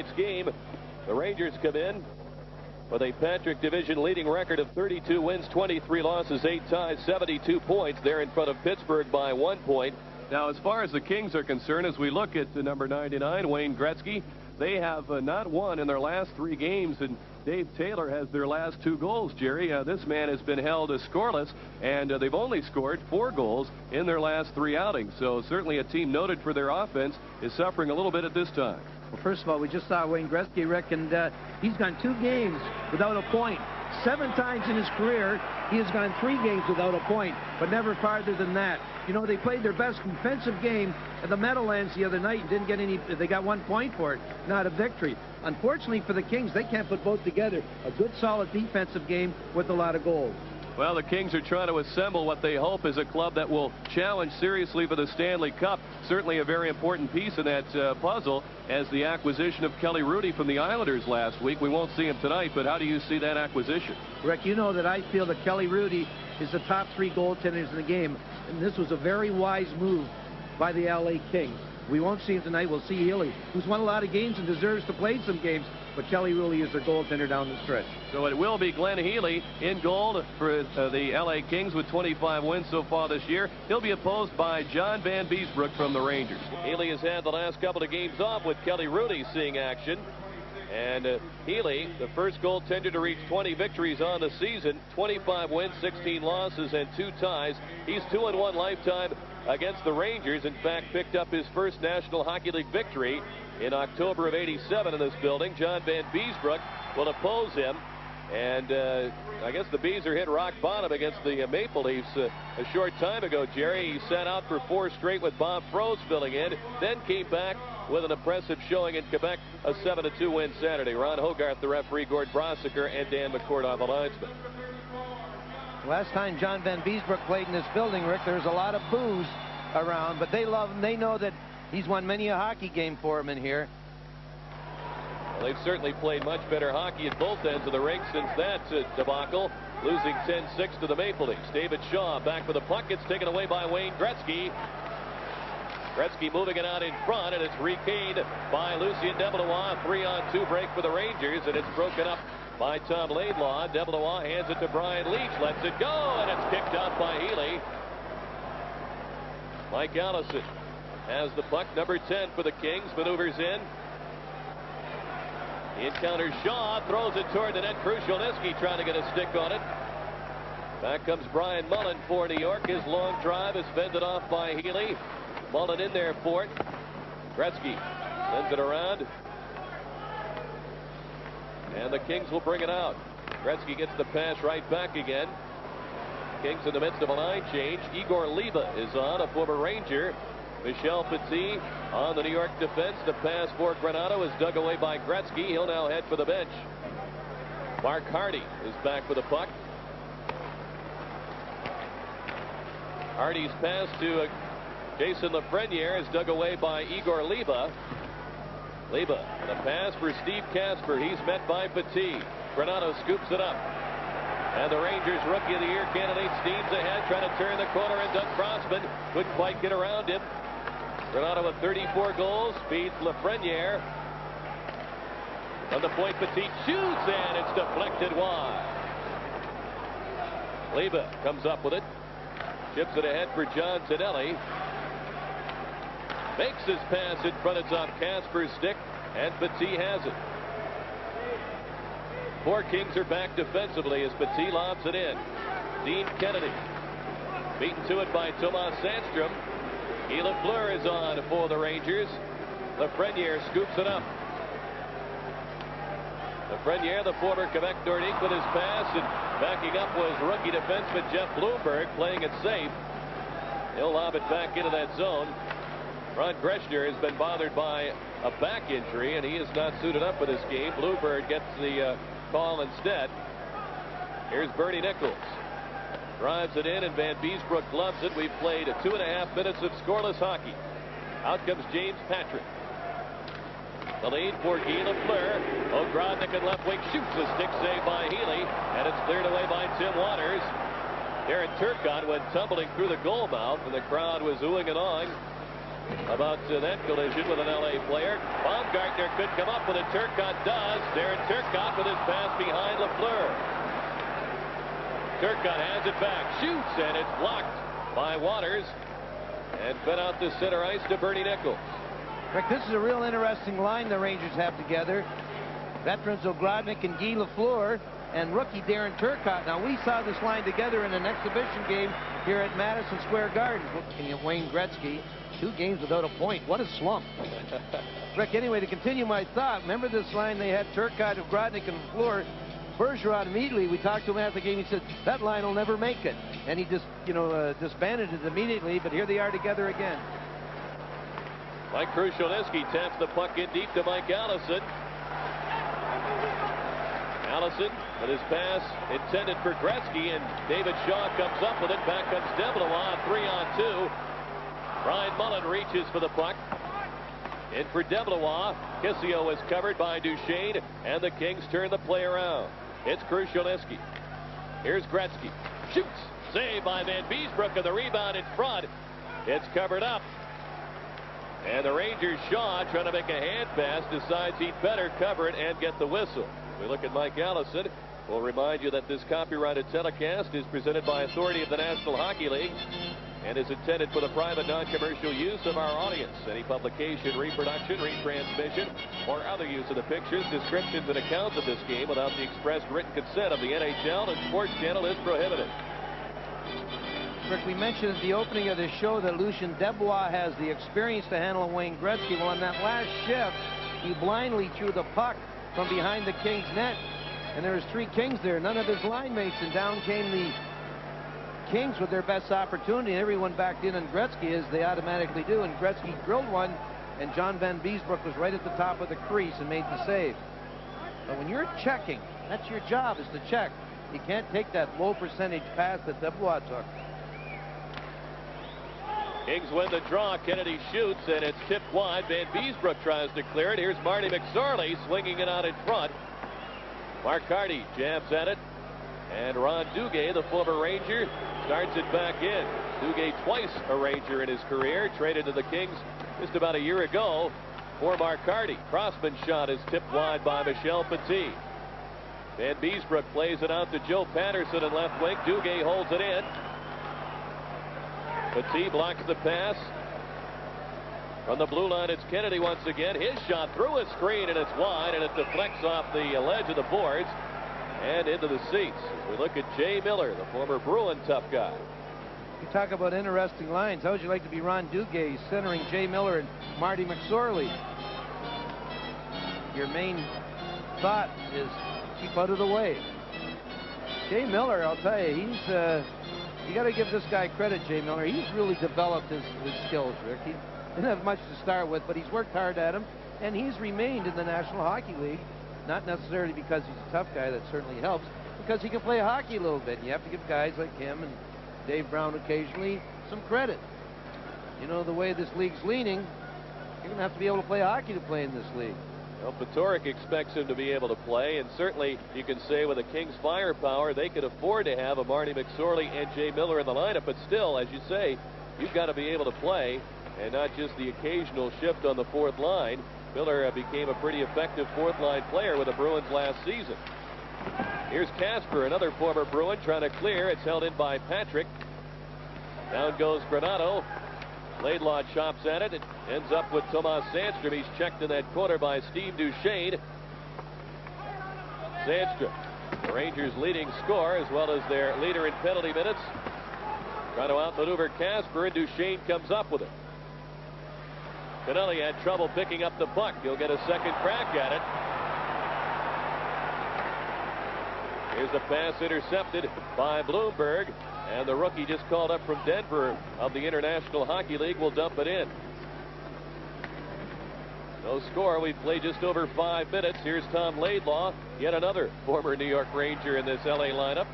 tonight's game. The Rangers come in with a Patrick Division leading record of 32 wins, 23 losses, 8 ties, 72 points. They're in front of Pittsburgh by 1 point. Now, as far as the Kings are concerned, as we look at the number 99, Wayne Gretzky, they have not won in their last 3 games, and Dave Taylor has their last 2 goals, Jerry. This man has been held scoreless, and they've only scored 4 goals in their last 3 outings. So certainly a team noted for their offense is suffering a little bit at this time. Well, first of all, we just saw Wayne Gretzky, Rick, and he's gone 2 games without a point. 7 times in his career, he has gone 3 games without a point, but never farther than that. You know, they played their best defensive game at the Meadowlands the other night and didn't get any. They got 1 point for it, not a victory. Unfortunately for the Kings, they can't put both together. A good, solid defensive game with a lot of goals. Well, the Kings are trying to assemble what they hope is a club that will challenge seriously for the Stanley Cup. Certainly a very important piece in that puzzle as the acquisition of Kelly Hrudey from the Islanders last week. We won't see him tonight, but how do you see that acquisition? Rick, you know that I feel that Kelly Hrudey is the top 3 goaltenders in the game, and this was a very wise move by the LA Kings. We won't see him tonight. We'll see Healy, who's won a lot of games and deserves to play some games, but Kelly really is their goaltender down the stretch. So it will be Glenn Healy in goal for the LA Kings with 25 wins so far this year. He'll be opposed by John Van Beesbrook from the Rangers. Healy has had the last couple of games off with Kelly Hrudey seeing action. And Healy, the first goaltender to reach 20 victories on the season, 25 wins, 16 losses, and 2 ties. He's 2-1 lifetime against the Rangers. In fact, picked up his first National Hockey League victory in October of '87 in this building. John Van Beesbrook will oppose him. And I guess the Bees are hit rock bottom against the Maple Leafs a short time ago, Jerry. He sat out for 4 straight with Bob Froese filling in, then came back with an impressive showing in Quebec, a 7-2 win Saturday. Ron Hogarth, the referee, Gord Brossiker, and Dan McCord on the linesman. Last time John Van Beesbrook played in this building, Rick, there's a lot of boos around, but they love him. They know that he's won many a hockey game for him in here. Well, they've certainly played much better hockey at both ends of the rink since that debacle, losing 10-6 to the Maple Leafs. David Shaw back with the puck. It's taken away by Wayne Gretzky. Gretzky moving it out in front, and it's regained by Lucien DeBlois. 3-on-2 break for the Rangers, and it's broken up by Tom Laidlaw. DeBlois hands it to Brian Leetch, lets it go, and it's kicked out by Healy. Mike Allison has the puck, number 10 for the Kings, maneuvers in. He encounters Shaw, throws it toward the net. Krushelnyski trying to get a stick on it. Back comes Brian Mullen for New York. His long drive is fended off by Healy. Mullen in there for it. Gretzky sends it around. And the Kings will bring it out. Gretzky gets the pass right back again. Kings in the midst of a line change. Igor Liba is on, a former Ranger. Michel Petit on the New York defense. The pass for Granato is dug away by Gretzky. He'll now head for the bench. Mark Hardy is back with the puck. Hardy's pass to Jason Lafreniere is dug away by Igor Liba. Liba, the pass for Steve Kasper. He's met by Petit. Granato scoops it up. And the Rangers Rookie of the Year candidate steams ahead, trying to turn the corner, and Doug Crossman couldn't quite get around him. Granato with 34 goals, beats Lafreniere. On the point, Petit shoots, and it's deflected wide. Liba comes up with it. Chips it ahead for John Tonelli. Makes his pass in front. It's off Kasper's stick, and Petit has it. 4 Kings are back defensively as Petit lobs it in. Dean Kennedy beaten to it by Tomas Sandström. Lafleur is on for the Rangers. Lafreniere scoops it up. Lafreniere, the former Quebec Nordique, with his pass, and backing up was rookie defenseman Jeff Bloomberg, playing it safe. He'll lob it back into that zone. Ron Gretzky has been bothered by a back injury, and he is not suited up for this game. Bloomberg gets the call instead. Here's Bernie Nicholls. Drives it in, and Van Beesbrook gloves it. We've played 2.5 minutes of scoreless hockey. Out comes James Patrick. The lead for Guy Lafleur. Ogrodnick in left wing shoots a stick save by Healy, and it's cleared away by Tim Waters. Darren Turcotte went tumbling through the goal mouth, and the crowd was oohing and awing. about that collision with an LA player. Baumgartner could come up with it. Turcotte does. Darren Turcotte with his pass behind Lafleur. Turcotte has it back, shoots, and it's blocked by Waters and fed out to center ice to Bernie Nicholls. Rick, this is a real interesting line the Rangers have together. Veterans Ogrodnick and Guy Lafleur and rookie Darren Turcotte. Now, we saw this line together in an exhibition game here at Madison Square Garden. Looking at Wayne Gretzky, 2 games without a point. What a slump. Rick, anyway, to continue my thought, remember this line they had Turcotte, Ogrodnick, and Lafleur. Bergeron immediately, we talked to him after the game, he said, that line will never make it. And he just, disbanded it immediately, but here they are together again. Mike Krushelnyski taps the puck in deep to Mike Allison. Allison with his pass intended for Gretzky, and David Shaw comes up with it. Back comes DeBlois, 3-on-2. Brian Mullen reaches for the puck. In for DeBlois. Kisio is covered by Duchesne, and the Kings turn the play around. It's Krushelnyski. Here's Gretzky. Shoots. Saved by Van Beesbrook, and the rebound in front. It's covered up. And the Rangers' Shaw, trying to make a hand pass, decides he'd better cover it and get the whistle. We look at Mike Allison. We'll remind you that this copyrighted telecast is presented by authority of the National Hockey League and is intended for the private non-commercial use of our audience. Any publication, reproduction, retransmission, or other use of the pictures, descriptions, and accounts of this game without the express written consent of the NHL and Sports Channel is prohibited. Rick, we mentioned at the opening of this show that Lucien DeBlois has the experience to handle Wayne Gretzky. Well, on that last shift, he blindly threw the puck from behind the Kings net, and there was 3 Kings there, none of his line mates, and down came the Kings with their best opportunity, and everyone backed in on Gretzky, as they automatically do, and Gretzky drilled one, and John Van Beesbrook was right at the top of the crease and made the save. But when you're checking, that's your job, is to check. You can't take that low percentage pass that DeBlois took. Kings win the draw. Kennedy shoots, and it's tipped wide. Van Beesbrook tries to clear it. Here's Marty McSorley swinging it out in front. Mark Hardy jabs at it, and Ron Duguay, the former Ranger, starts it back in. Duguay, twice a Ranger in his career, traded to the Kings just about a year ago for Mark Hardy. Crossman's shot is tipped wide by Michel Petit. Van Beesbrook plays it out to Joe Patterson in left wing. Duguay holds it in. Petit blocks the pass. From the blue line, it's Kennedy once again. His shot through a screen, and it's wide, and it deflects off the ledge of the boards and into the seats. As we look at Jay Miller, the former Bruin tough guy. You talk about interesting lines. How would you like to be Ron Duguay centering Jay Miller and Marty McSorley? Your main thought is keep out of the way. Jay Miller, I'll tell you, he's you got to give this guy credit, Jay Miller. He's really developed his skills, Rick. He didn't have much to start with, but he's worked hard at them, and he's remained in the National Hockey League, not necessarily because he's a tough guy, that certainly helps, because he can play hockey a little bit. And you have to give guys like him and Dave Brown occasionally some credit. You know, the way this league's leaning, you're going to have to be able to play hockey to play in this league. Well, Patoric expects him to be able to play, and certainly you can say with the Kings' firepower, they could afford to have a Marty McSorley and Jay Miller in the lineup, but still, as you say, you've got to be able to play, and not just the occasional shift on the 4th line. Miller became a pretty effective 4th line player with the Bruins last season. Here's Kasper, another former Bruin, trying to clear. It's held in by Patrick. Down goes Granato. Laidlaw chops at it. It ends up with Tomas Sandström. He's checked in that corner by Steve Duchesne. Sandström, the Rangers' leading scorer, as well as their leader in penalty minutes. Trying to outmaneuver Kasper, and Duchesne comes up with it. Canelli had trouble picking up the puck. He'll get a second crack at it. Here's the pass intercepted by Bloomberg, and the rookie just called up from Denver of the International Hockey League will dump it in. No score. We've played just over 5 minutes. Here's Tom Laidlaw, yet another former New York Ranger in this LA lineup.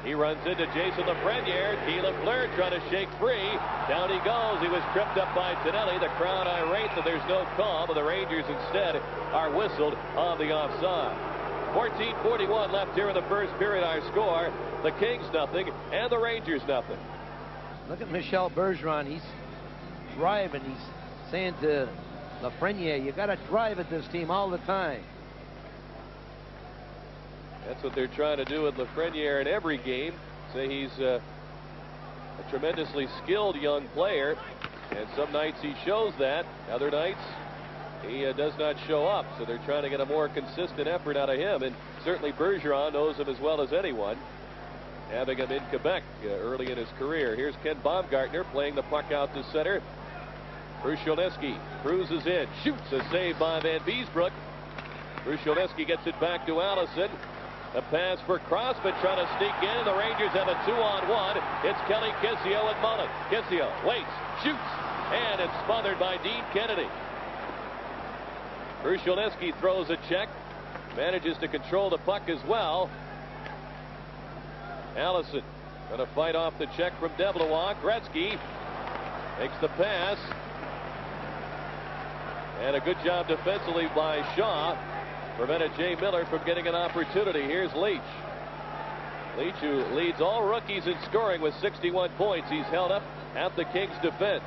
He runs into Jason Lafreniere. Lafleur trying to shake free. Down he goes. He was tripped up by Tonelli. The crowd irate that there's no call, but the Rangers instead are whistled on the offside. 14:41 left here in the first period. Our score, the Kings nothing and the Rangers nothing. Look at Michel Bergeron. He's drive, and he's saying to Lafreniere, you got to drive at this team all the time. That's what they're trying to do with Lafreniere in every game. Say he's a tremendously skilled young player, and some nights he shows that, other nights he does not show up. So they're trying to get a more consistent effort out of him, and certainly Bergeron knows him as well as anyone, having him in Quebec early in his career. Here's Ken Baumgartner playing the puck out to center. Krushelnyski cruises in, shoots, a save by Van Beesbroek. Krushelnyski gets it back to Allison. A pass for Crossman trying to sneak in. The Rangers have a 2-on-1. It's Kelly, Kisio, and Mullen. Kisio waits, shoots, and it's smothered by Dean Kennedy. Krushelnyski throws a check, manages to control the puck as well. Allison going to fight off the check from DeBlois. Gretzky makes the pass. And a good job defensively by Shaw. Prevented Jay Miller from getting an opportunity. Here's Leetch. Leetch, who leads all rookies in scoring with 61 points. He's held up at the Kings' defense.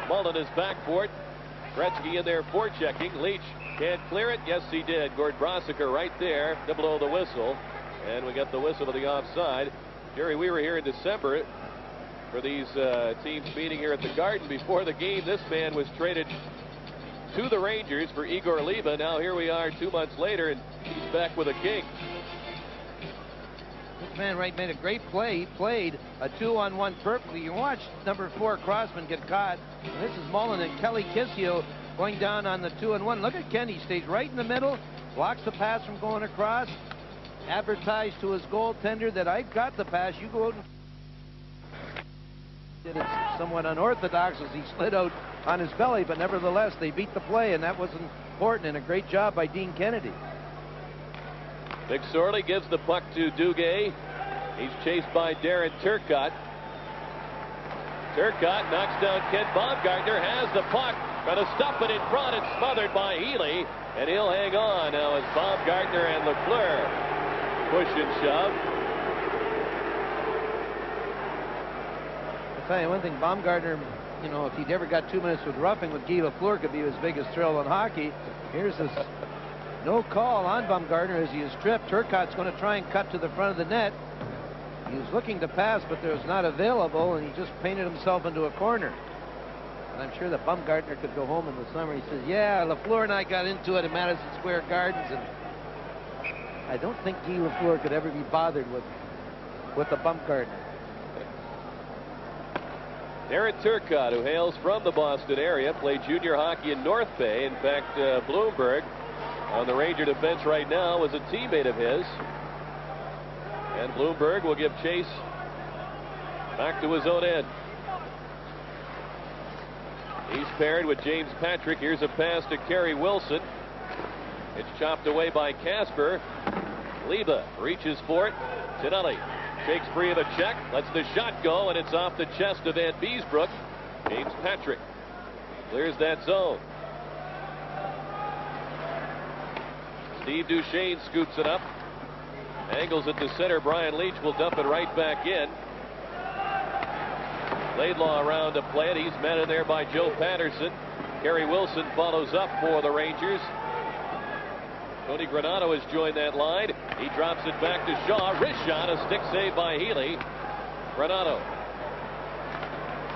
Mullen is back for it. Gretzky in there forechecking. Leetch can't clear it. Yes, he did. Gord Brosiker right there to blow the whistle. And we got the whistle of the offside. Jerry, we were here in December for these teams meeting here at the Garden. Before the game, this man was traded to the Rangers for Igor Liba. Now here we are 2 months later, and he's back with the Kings. This man right made a great play. He played a 2-on-1 perfectly. You watch number 4 Crossman get caught. And this is Mullen and Kelly Kisio going down on the 2-on-1. Look at Ken. He stays right in the middle, blocks the pass from going across, advertised to his goaltender that I've got the pass. You go out and did it somewhat unorthodox as he slid out on his belly, but nevertheless they beat the play, and that was important, and a great job by Dean Kennedy. Vic Sorley gives the puck to Duguay. He's chased by Darren Turcotte. Turcotte knocks down Ken Baumgartner, has the puck, trying to stuff it in front. It's smothered by Healy, and he'll hang on now as Baumgartner and Lafleur push and shove. I'll tell you one thing, Baumgartner, you know, if he'd ever got 2 minutes with Roughing with Guy Lafleur, could be his biggest thrill in hockey. Here's this no call on Baumgartner as he is tripped. Turcotte's going to try and cut to the front of the net. He was looking to pass, but there was not available, and he just painted himself into a corner. And I'm sure that Baumgartner could go home in the summer. He says, yeah, Lafleur and I got into it in Madison Square Gardens, and I don't think Guy Lafleur could ever be bothered with the Baumgartner. Darren Turcotte, who hails from the Boston area, played junior hockey in North Bay. In fact, Bloomberg on the Ranger defense right now was a teammate of his. And Bloomberg will give chase back to his own end. He's paired with James Patrick. Here's a pass to Carey Wilson. It's chopped away by Kasper. Liba reaches for it. Tinelli shakes free of a check, lets the shot go, and it's off the chest of Van Beesbroek. James Patrick clears that zone. Steve Duchesne scoops it up. Angles it to center. Brian Leetch will dump it right back in. Laidlaw around to play it. He's met in there by Joe Patterson. Carey Wilson follows up for the Rangers. Tony Granato has joined that line. He drops it back to Shaw. Wrist shot, a stick save by Healy. Granato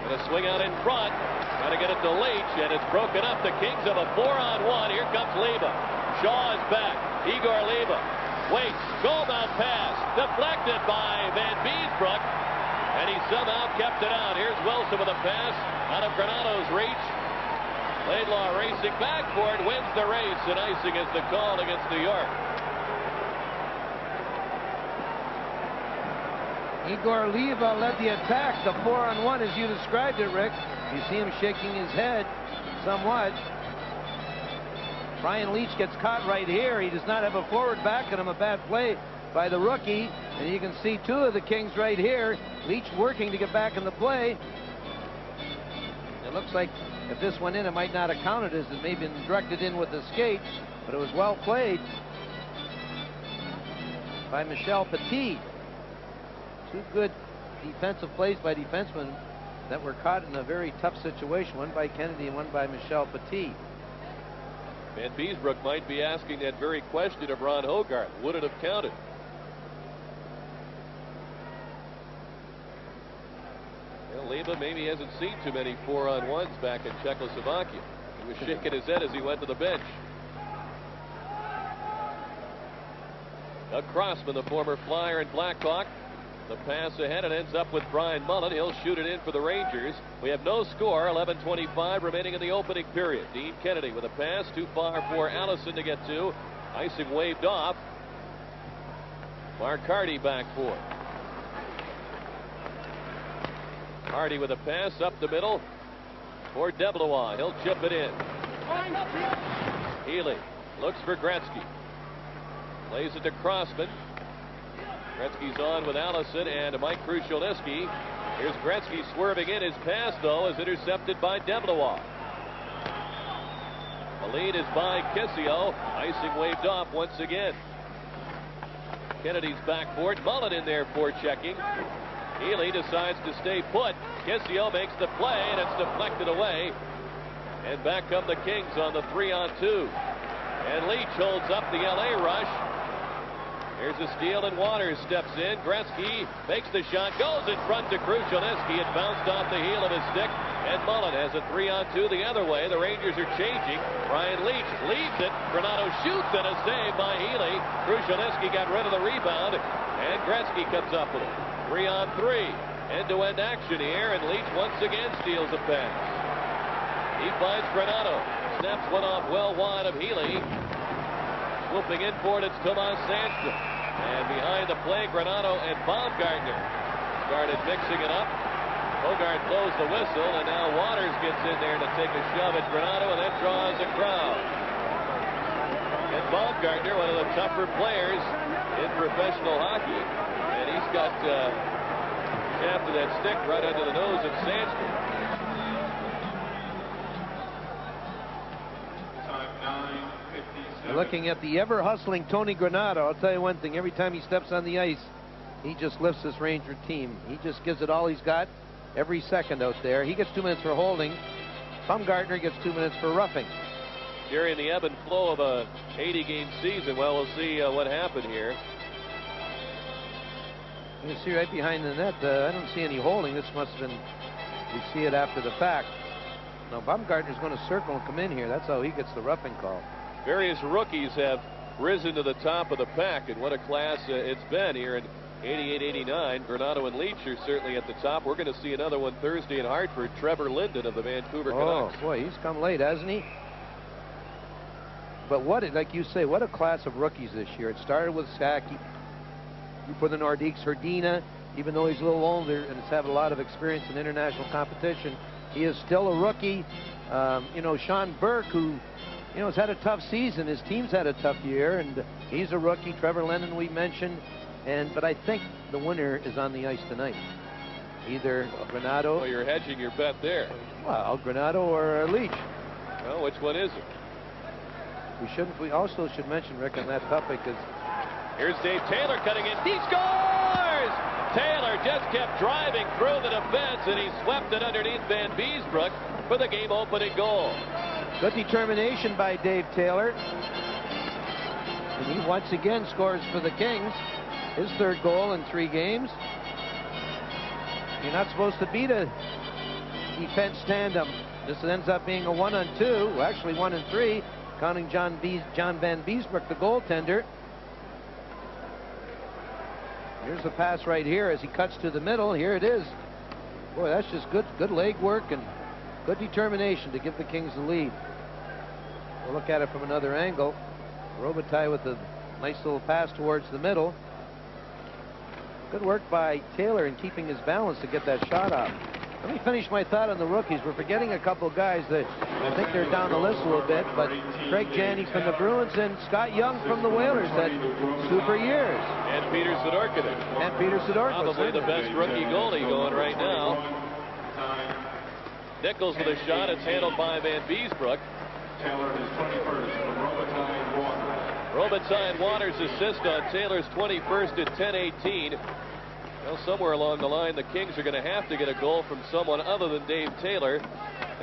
going to swing out in front. Trying to get it to Leetch, and it's broken up. The Kings have a 4-on-1. Here comes Liba. Shaw is back. Igor Liba waits. Goal-mouth pass. Deflected by Van Beesbroek. And he somehow kept it out. Here's Wilson with a pass out of Granato's reach. Laidlaw racing back for it, wins the race, and icing is the call against New York. Igor Liba led the attack, the 4-on-1 as you described it, Rick. You see him shaking his head somewhat. Brian Leetch gets caught right here. He does not have a forward back on him. A bad play by the rookie. And you can see two of the Kings right here. Leetch working to get back in the play. It looks like if this went in, it might not have counted as it may have been directed in with the skate, but it was well played by Michel Petit. Two good defensive plays by defensemen that were caught in a very tough situation, one by Kennedy and one by Michel Petit. Van Beesbrook might be asking that very question of Ron Hogarth. Would it have counted? Well, Lima maybe hasn't seen too many 4-on-1s back in Czechoslovakia. He was shaking his head as he went to the bench. Doug Crossman, the former Flyer and Blackhawk. The pass ahead, and ends up with Brian Mullen. He'll shoot it in for the Rangers. We have no score. 11:25 remaining in the opening period. Dean Kennedy with a pass too far for Allison to get to. Icing waved off. Mark Hardy back for it. Hardy with a pass up the middle for DeBlois. He'll chip it in. Healy looks for Gretzky. Plays it to Crossman. Gretzky's on with Allison and Mike Krushelnyski. Here's Gretzky swerving in. His pass, though, is intercepted by DeBlois. The lead is by Kisio. Icing waved off once again. Kennedy's back for it. Mullen in there for checking. Healy decides to stay put. Kisio makes the play, and it's deflected away. And back come the Kings on the 3-on-2. And Leetch holds up the LA rush. Here's a steal, and Waters steps in. Gretzky makes the shot, goes in front to Krushelnyski. It bounced off the heel of his stick, and Mullen has a 3-on-2 the other way. The Rangers are changing. Ryan Leetch leads it. Granato shoots, and a save by Healy. Krushelnyski got rid of the rebound, and Gretzky comes up with it. 3-on-3. End-to-end action here, and Leetch once again steals a pass. He finds Granato. Snaps one off well wide of Healy. Swooping in for it, it's Tomas Sandström. And behind the play, Granato and Baumgartner started mixing it up. Hogarth blows the whistle, and now Waters gets in there to take a shove at Granato, and that draws a crowd. And Baumgartner, one of the tougher players in professional hockey, and he's got shaft of that stick right under the nose of Sandström. Looking at the ever-hustling Tony Granato, I'll tell you one thing. Every time he steps on the ice, he just lifts this Ranger team. He just gives it all he's got every second out there. He gets 2 minutes for holding. Baumgartner gets 2 minutes for roughing. During the ebb and flow of a 80-game season, well, we'll see what happened here. You can see right behind the net, I don't see any holding. This must have been, we see it after the fact. Now, Baumgartner's going to circle and come in here. That's how he gets the roughing call. Various rookies have risen to the top of the pack, and what a class it's been here in 88-89. Granato and Leetch are certainly at the top. We're going to see another one Thursday in Hartford. Trevor Linden of the Vancouver Canucks. Oh, boy, he's come late, hasn't he? But what, like you say, what a class of rookies this year. It started with Saki for the Nordiques. Herdina, even though he's a little older and has had a lot of experience in international competition, he is still a rookie. You know, Sean Burke, who has had a tough season. His team's had a tough year, and he's a rookie. Trevor Linden, we mentioned. But I think the winner is on the ice tonight. Either Granato. Well, you're hedging your bet there. Well, Granato or Leetch. Well, which one is it? We also should mention, Rick, on that topic is. Here's Dave Taylor cutting in. He scores! Taylor just kept driving through the defense, and he swept it underneath Van Beesbrook for the game-opening goal. Good determination by Dave Taylor. And he once again scores for the Kings. His third goal in 3 games. You're not supposed to beat a defense tandem. This ends up being a 1-on-2. Well, actually 1-on-3, counting John Van Beesbrook, the goaltender. Here's the pass right here as he cuts to the middle. Here it is. Boy, that's just good leg work and good determination to give the Kings the lead. We'll look at it from another angle. Robitaille with a nice little pass towards the middle. Good work by Taylor in keeping his balance to get that shot off. Let me finish my thought on the rookies. We're forgetting a couple guys that I think they're down the list a little bit, but Craig Janney from the Bruins and Scott Young from the Whalers had super years. And Peter Sidorkin. Probably the best rookie goalie going right now. Nicholls with a shot. It's handled by Van Beesbrook. Taylor is 21st for Robitaille and Waters. Robitaille and Waters assist on Taylor's 21st at 10:18. Well, somewhere along the line, the Kings are going to have to get a goal from someone other than Dave Taylor.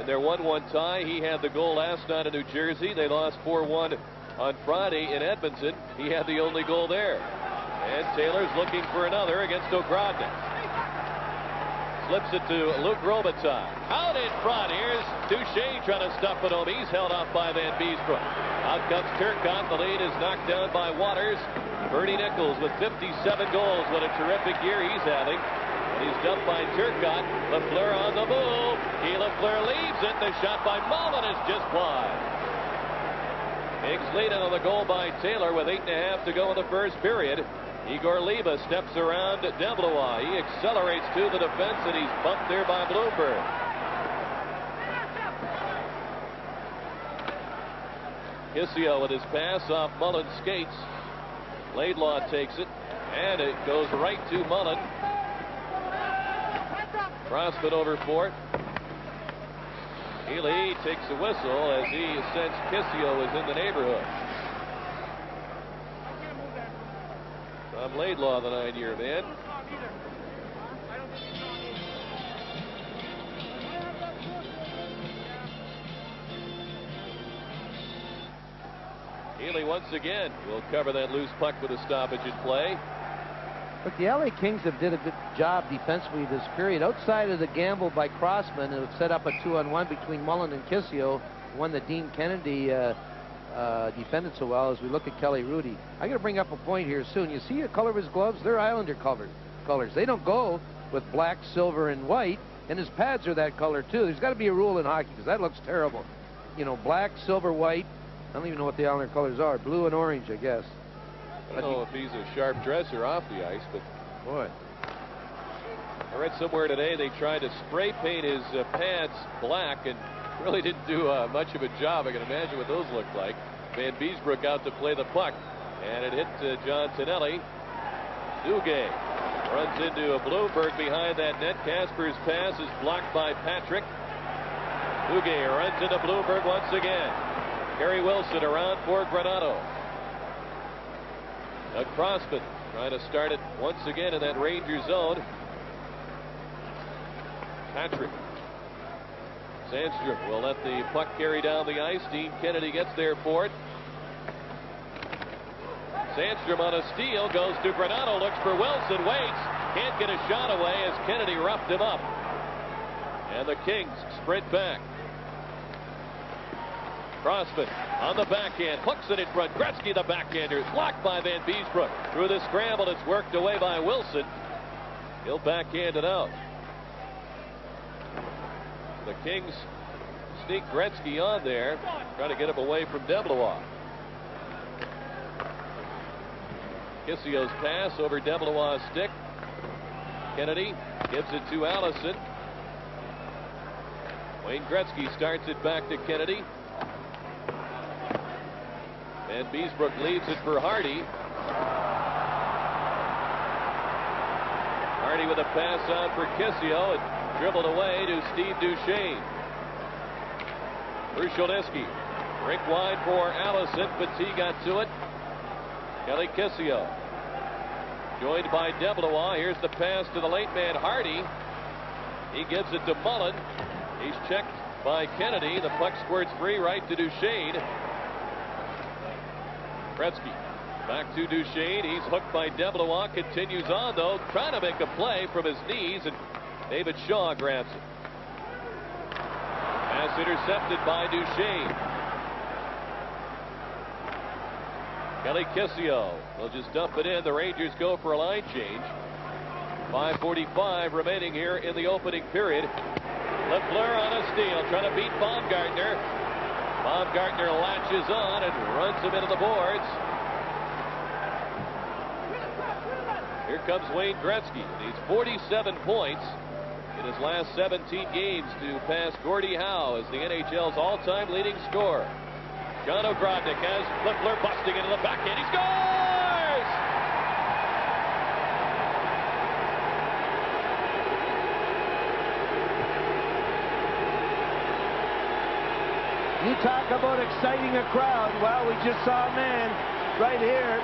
In their 1-1 tie, he had the goal last night in New Jersey. They lost 4-1 on Friday in Edmonton. He had the only goal there. And Taylor's looking for another against Ogrodnick. Slips it to Luc Robitaille. Out in front. Here's Duchesne trying to stuff it home. He's held off by Van Beesbroek. Out comes Turcotte. The lead is knocked down by Waters. Bernie Nicholls with 57 goals. What a terrific year he's having. And he's dumped by Turcotte. Lafleur on the move. Lafleur leaves it. The shot by Mullen is just wide. Kings lead on the goal by Taylor with 8.5 to go in the first period. Igor Liba steps around DeBlois. He accelerates to the defense, and he's bumped there by Bloomberg. Kisio with his pass off Mullen's skates. Laidlaw takes it, and it goes right to Mullen. Crossman over for it. Healy takes a whistle as he sensed Kisio is in the neighborhood. Tom Laidlaw, the 9-year man. Healy once again will cover that loose puck with a stoppage in play. But the LA Kings have did a good job defensively this period. Outside of the gamble by Crossman, it would set up a 2-on-1 between Mullen and Kisio, one that Dean Kennedy defended so well. As we look at Kelly Rudy, I got to bring up a point here soon. You see the color of his gloves? They're Islander colors. They don't go with black, silver, and white, and his pads are that color too. There's got to be a rule in hockey because that looks terrible. You know, black, silver, white. I don't even know what the Islander colors are. Blue and orange, I guess. I don't know if he's a sharp dresser off the ice, but boy. I read somewhere today they tried to spray paint his pads black and really didn't do much of a job. I can imagine what those look like. Van Beesbroek out to play the puck, and it hit John Tonelli. Duchesne runs into a Bloomberg behind that net. Kasper's pass is blocked by Patrick. Duchesne runs into Bloomberg once again. Carey Wilson around for Granato. Crossman trying to start it once again in that Ranger zone. Patrick. Sandström will let the puck carry down the ice. Dean Kennedy gets there for it. Sandström on a steal goes to Granato, looks for Wilson, waits, can't get a shot away as Kennedy roughed him up. And the Kings sprint back. Crossman on the backhand, hooks it in front. Gretzky, the backhander, blocked by Van Beesbroek. Through the scramble, it's worked away by Wilson. He'll backhand it out. The Kings sneak Gretzky on there, trying to get him away from DeBlois. Kisio's pass over DeBlois' stick. Kennedy gives it to Allison. Wayne Gretzky starts it back to Kennedy. And Beesbroek leaves it for Hardy. Hardy with a pass out for Kisio. It dribbled away to Steve Duchesne. Krushelnyski. Rink wide for Allison. Petit got to it. Kelly Kisio. Joined by DeBlois. Here's the pass to the late man Hardy. He gives it to Mullen. He's checked by Kennedy. The puck squirts free right to Duchesne. Gretzky back to Duchesne. He's hooked by DeBlois. Continues on though, trying to make a play from his knees, and David Shaw grabs it. Pass intercepted by Duchesne. Kelly Kisio will just dump it in. The Rangers go for a line change. 5:45 remaining here in the opening period. Lafleur on a steal, trying to beat Baumgartner. Baumgartner latches on and runs him into the boards. Here comes Wayne Gretzky. Needs 47 points in his last 17 games to pass Gordie Howe as the NHL's all-time leading scorer. John Ogrodnick has Lafleur busting into the backhand. He scores! You talk about exciting a crowd. Well, we just saw a man right here.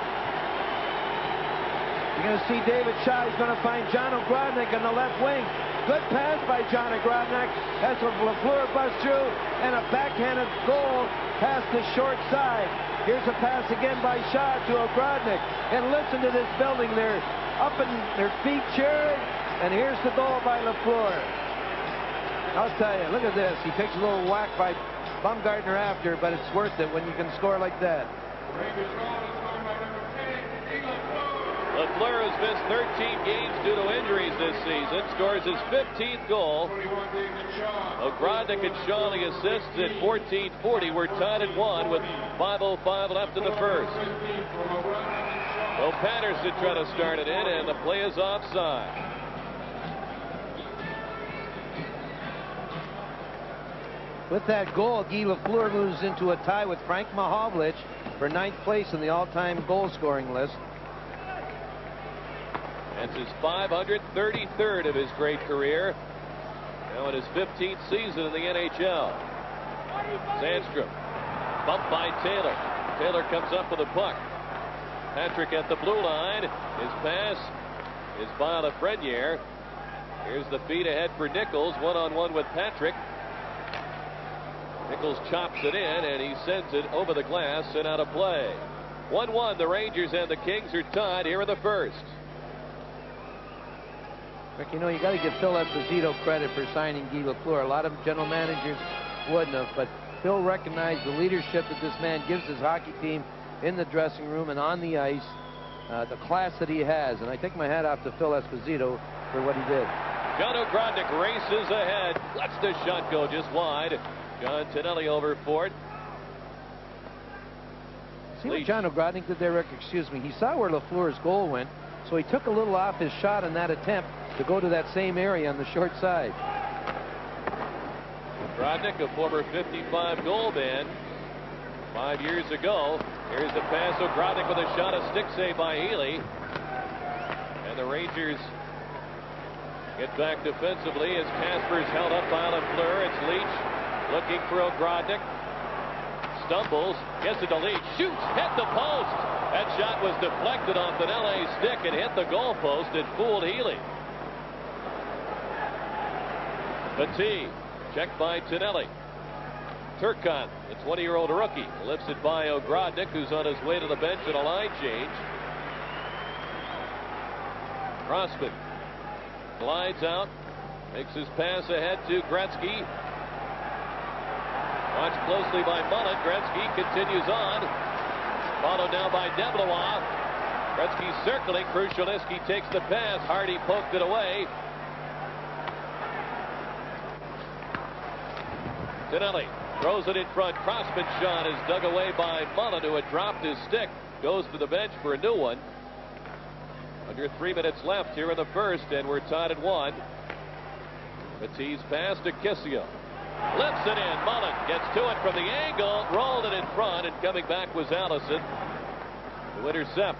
You're going to see David Shaw. He's going to find John Ogrodnick on the left wing. Good pass by John Ogrodnick. That's a Lafleur bust through, and a backhanded goal past the short side. Here's a pass again by Shaw to Ogrodnick. And listen to this building there. Up in their feet cheering. And here's the goal by Lafleur. I'll tell you, look at this. He takes a little whack by Baumgartner after, but it's worth it when you can score like that. Lafleur has missed 13 games due to injuries this season. Scores his 15th goal. Ogrodnick and Shaw the assists at 14:40. We're tied at 1 with 5:05 left in the first. So Patterson trying to start it in, and the play is offside. With that goal, Guy Lafleur moves into a tie with Frank Mahovlich for 9th place in the all-time goal-scoring list. That's his 533rd of his great career. Now in his 15th season in the NHL. Sandström. Bumped by Taylor. Taylor comes up with a puck. Patrick at the blue line. His pass is by Lafreniere. Here's the feed ahead for Nicholls. One-on-one with Patrick. Nicholls chops it in, and he sends it over the glass and out of play. 1-1. The Rangers and the Kings are tied here in the first. Rick, you know, you got to give Phil Esposito credit for signing Guy Lafleur. A lot of general managers wouldn't have, but Phil recognized the leadership that this man gives his hockey team in the dressing room and on the ice, the class that he has. And I take my hat off to Phil Esposito for what he did. John Ogrodnick races ahead. Lets the shot go just wide. John Tonelli over for it. See what John Ogrodnick did there, Rick? Excuse me. He saw where Lafleur's goal went, so he took a little off his shot in that attempt to go to that same area on the short side. Ogrodnick, a former 55 goal man 5 years ago. Here's the pass. Ogrodnick with a shot, a stick save by Healy. And the Rangers get back defensively as Kasper's held up by Lafleur. It's Leetch looking for Ogrodnick. Stumbles, gets it to Leetch, shoots, hit the post. That shot was deflected off an LA stick and hit the goal post. It fooled Healy. Petit, checked by Tonelli. Turcotte, the 20-year-old rookie, lifts it by Ogrodnick, who's on his way to the bench in a line change. Crossman glides out, makes his pass ahead to Gretzky. Watched closely by Mullen. Gretzky continues on. Followed now by DeBlois. Gretzky circling. Krushelnyski takes the pass. Hardy poked it away. Tonelli throws it in front. Crossman shot is dug away by Mullen, who had dropped his stick. Goes to the bench for a new one. Under 3 minutes left here in the first, and we're tied at 1. Petit's pass to Kisio. Lifts it in. Mullen gets to it from the angle, rolled it in front, and coming back was Allison to intercept.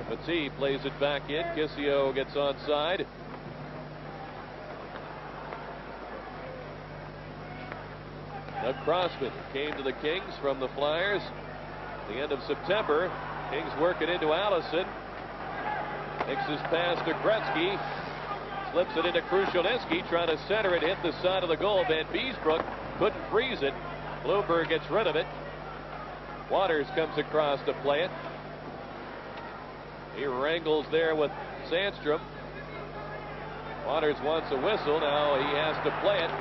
Petit plays it back in. Kisio gets onside. Doug Crossman came to the Kings from the Flyers at the end of September. Kings work it into Allison. Makes his pass to Gretzky. Slips it into Krushelnyski, trying to center it, hit the side of the goal. Van Beesbrook couldn't freeze it. Bloomberg gets rid of it. Waters comes across to play it. He wrangles there with Sandström. Waters wants a whistle. Now he has to play it.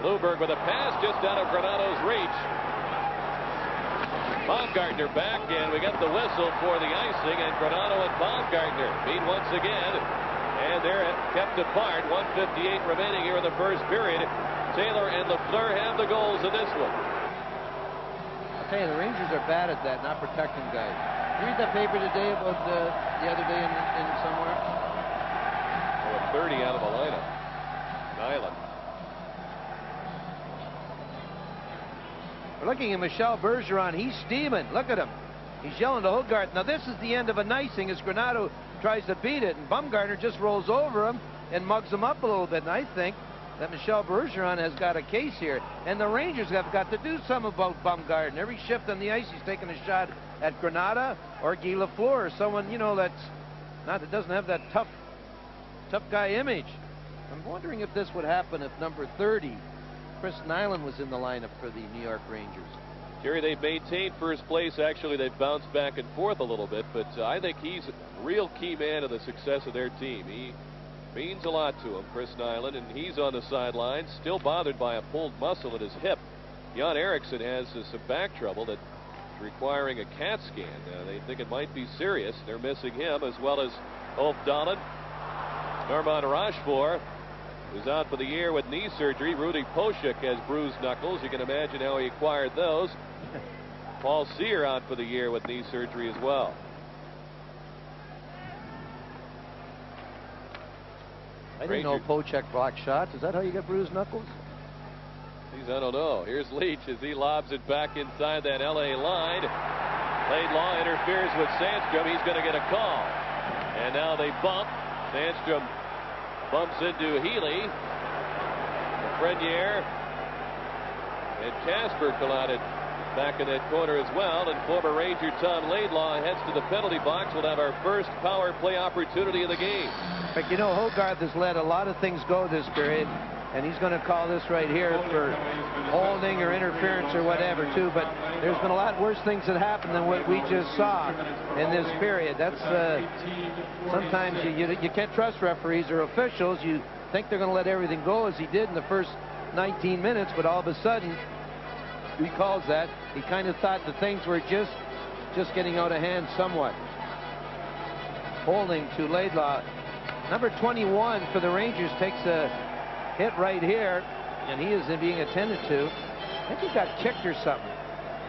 Bloomberg with a pass just out of Granato's reach. Baumgartner back, and we got the whistle for the icing, and Granato and Baumgartner meet once again, and they're kept apart. 1:58 remaining here in the first period. Taylor and Lafleur have the goals in this one. I'll tell you, the Rangers are bad at that, not protecting guys. Did you read that paper today about the other day in somewhere? Oh, a 30 out of the lineup. Nyland. We're looking at Michel Bergeron. He's steaming. Look at him. He's yelling to Hogarth. Now, this is the end of an icing as Granato tries to beat it, and Baumgartner just rolls over him and mugs him up a little bit. And I think that Michel Bergeron has got a case here. And the Rangers have got to do something about Baumgartner. Every shift on the ice, he's taking a shot at Granato or Guy Lafleur, or someone, you know, that doesn't have that tough guy image. I'm wondering if this would happen if number 30, Chris Nyland, was in the lineup for the New York Rangers. Jerry, they've maintained first place. Actually, they've bounced back and forth a little bit, but I think he's a real key man to the success of their team. He means a lot to him, Chris Nyland, and he's on the sidelines, still bothered by a pulled muscle in his hip. Jan Eriksson has some back trouble that's requiring a CAT scan. They think it might be serious. They're missing him, as well as Ulf Dahlen. Normand Rochefort, who's out for the year with knee surgery. Rudy Poshek has bruised knuckles. You can imagine how he acquired those. Paul Sear out for the year with knee surgery as well. I didn't know Pochek blocked shots. Is that how you get bruised knuckles? Geez, I don't know. Here's Leetch as he lobs it back inside that LA line. Laidlaw interferes with Sandström. He's going to get a call. And now they bump. Sandström bumps into Healy. Lafreniere and Kasper collided back in that corner as well. And former Ranger Tom Laidlaw heads to the penalty box. We'll have our first power play opportunity of the game. But you know, Hogarth has let a lot of things go this period, and he's going to call this right here for holding or interference or whatever too. But there's been a lot worse things that happened than what we just saw in this period. That's sometimes you can't trust referees or officials. You think they're going to let everything go, as he did in the first 19 minutes, but all of a sudden he calls that. He kind of thought the things were just getting out of hand somewhat. Holding to Laidlaw. Number 21 for the Rangers takes a hit right here, and he is being attended to. I think he got kicked or something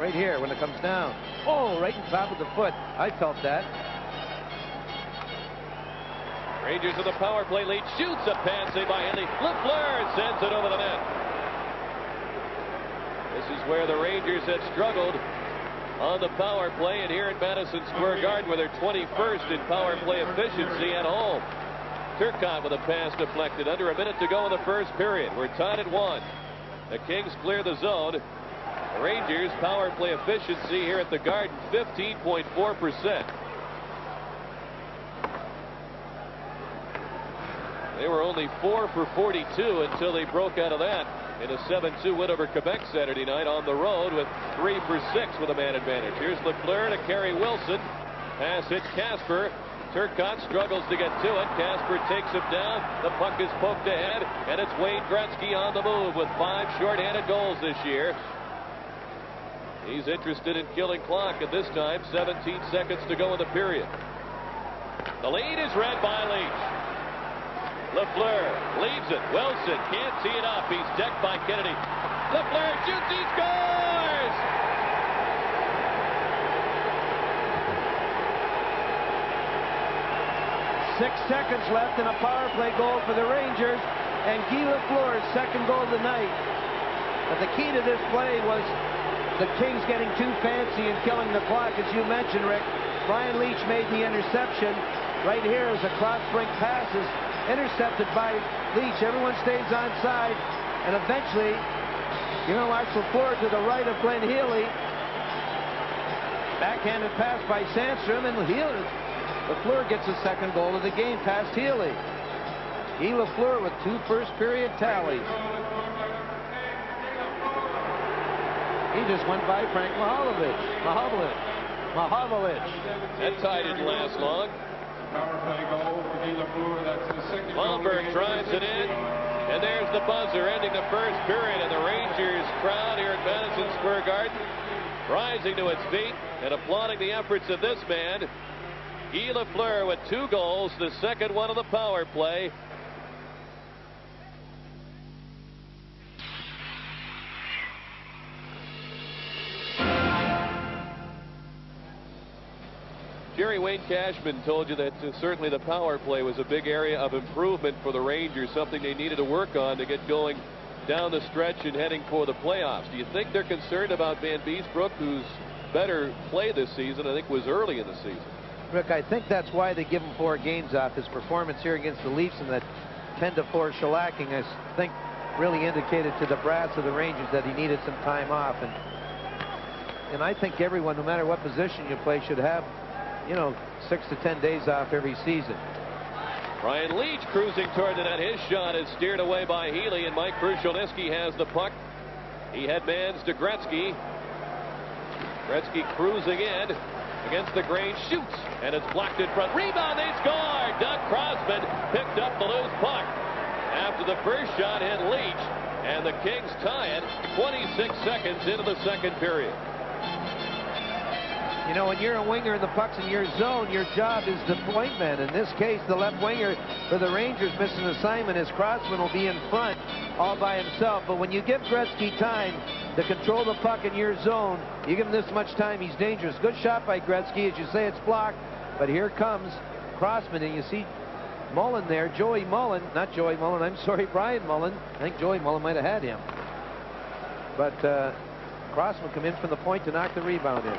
right here when it comes down. Oh, right on top of the foot. I felt that. Rangers with the power play lead. Shoots a pass saved by Healy. Lafleur sends it over the net. This is where the Rangers have struggled on the power play, and here at Madison Square Garden, where they're 21st in power play efficiency at home. Turcotte with a pass deflected. Under a minute to go in the first period. We're tied at 1. The Kings clear the zone. The Rangers power play efficiency here at the Garden, 15.4%. They were only 4 for 42 until they broke out of that in a 7-2 win over Quebec Saturday night on the road with 3 for 6 with a man advantage. Here's Lafleur to Carey Wilson. Pass hit Kasper. Turcotte struggles to get to it. Kasper takes him down. The puck is poked ahead, and it's Wayne Gretzky on the move with 5 shorthanded goals this year. He's interested in killing clock at this time. 17 seconds to go in the period. The lead is read by Leetch. Lafleur leaves it. Wilson can't tee it up. He's decked by Kennedy. Lafleur shoots. He scores! 6 seconds left and a power play goal for the Rangers, and Guy Lafleur's second goal of the night. But the key to this play was the Kings getting too fancy and killing the clock, as you mentioned, Rick. Brian Leetch made the interception. Right here is a cross-brink pass is intercepted by Leetch. Everyone stays onside, and eventually, you know, Lafleur to the right of Glenn Healy. Backhanded pass by Sandström, and Lafleur gets his second goal of the game past Healy. Guy Lafleur with 2 first-period tallies. He just went by Frank Mahovlich. That tie didn't last long. Malmberg drives it in, and there's the buzzer ending the first period, and the Rangers crowd here at Madison Square Garden rising to its feet and applauding the efforts of this man, Guy Lafleur, with 2 goals, the second one of the power play. Jerry, Wayne Cashman told you that certainly the power play was a big area of improvement for the Rangers, something they needed to work on to get going down the stretch and heading for the playoffs. Do you think they're concerned about Van Beesbrook, whose better play this season, I think, was early in the season? Rick, I think that's why they give him 4 games off. His performance here against the Leafs and that 10-4 shellacking, I think really indicated to the brass of the Rangers that he needed some time off. And I think everyone, no matter what position you play, should have, you know, 6 to 10 days off every season. Ryan Leetch cruising toward the net. His shot is steered away by Healy, and Mike Krushelnyski has the puck. He headmans to Gretzky. Gretzky cruising in against the grain, shoots, and it's blocked in front. Rebound, they score! Doug Crossman picked up the loose puck after the first shot hit Leetch, and the Kings tie it 26 seconds into the second period. You know, when you're a winger and the puck's in your zone, your job is the point man. In this case, the left winger for the Rangers missing assignment as Crossman will be in front all by himself. But when you give Gretzky time to control the puck in your zone, you give him this much time, he's dangerous. Good shot by Gretzky. As you say, it's blocked. But here comes Crossman, and you see Mullen there. Brian Mullen. I think Joey Mullen might have had him. But Crossman come in from the point to knock the rebound in.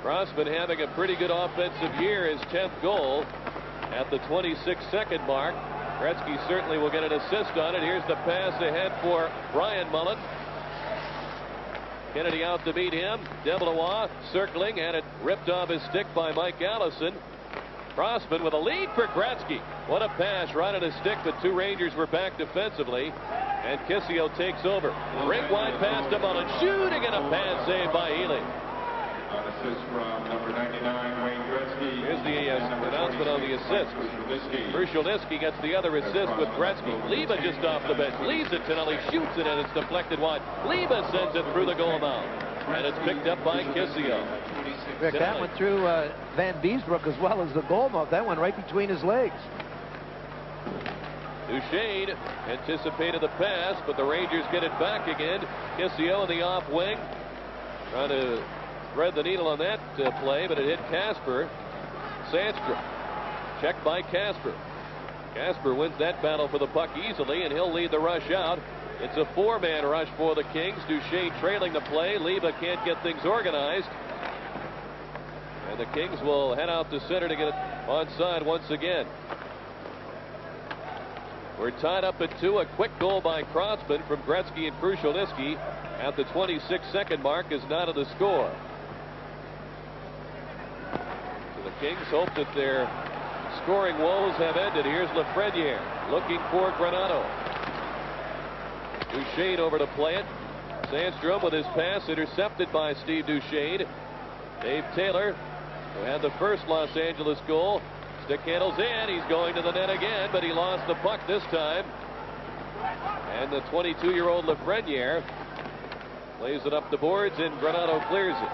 Crossman having a pretty good offensive year, his 10th goal at the 26-second mark. Gretzky certainly will get an assist on it. Here's the pass ahead for Brian Mullen. Kennedy out to meet him. DeBlois circling, and it ripped off his stick by Mike Allison. Crossman with a lead for Gretzky. What a pass right on his stick, but two Rangers were back defensively, and Kisio takes over. Break wide pass to Mullen, shooting, and a pass saved by Healy. An assist from number 99, Wayne Gretzky. Here's the announcement on the assist. Krushelnyski gets the other assist with Gretzky. Leva just off the bench. Leaves it to Nelly, shoots it, and it's deflected wide. Leva sends it through the goal mouth. And it's picked up by Kisio. Rick, that went through Van Beesbrook as well as the goal mouth. That went right between his legs. Duchesne anticipated the pass, but the Rangers get it back again. Kisio in the off wing, trying to thread the needle on that play, but it hit Kasper. Sandström checked by Kasper. Kasper wins that battle for the puck easily, and he'll lead the rush out. It's a four-man rush for the Kings. Duchesne trailing the play. Leva can't get things organized, and the Kings will head out to center to get it onside once again. We're tied up at 2. A quick goal by Crossman from Gretzky and Krushelnyski at the 26-second mark is not of the score. The Kings hope that their scoring woes have ended. Here's Lafreniere looking for Granato. Duchesne over to play it. Sandström with his pass intercepted by Steve Duchesne. Dave Taylor, who had the first Los Angeles goal, stick handles in. He's going to the net again, but he lost the puck this time. And the 22-year-old Lafreniere plays it up the boards, and Granato clears it.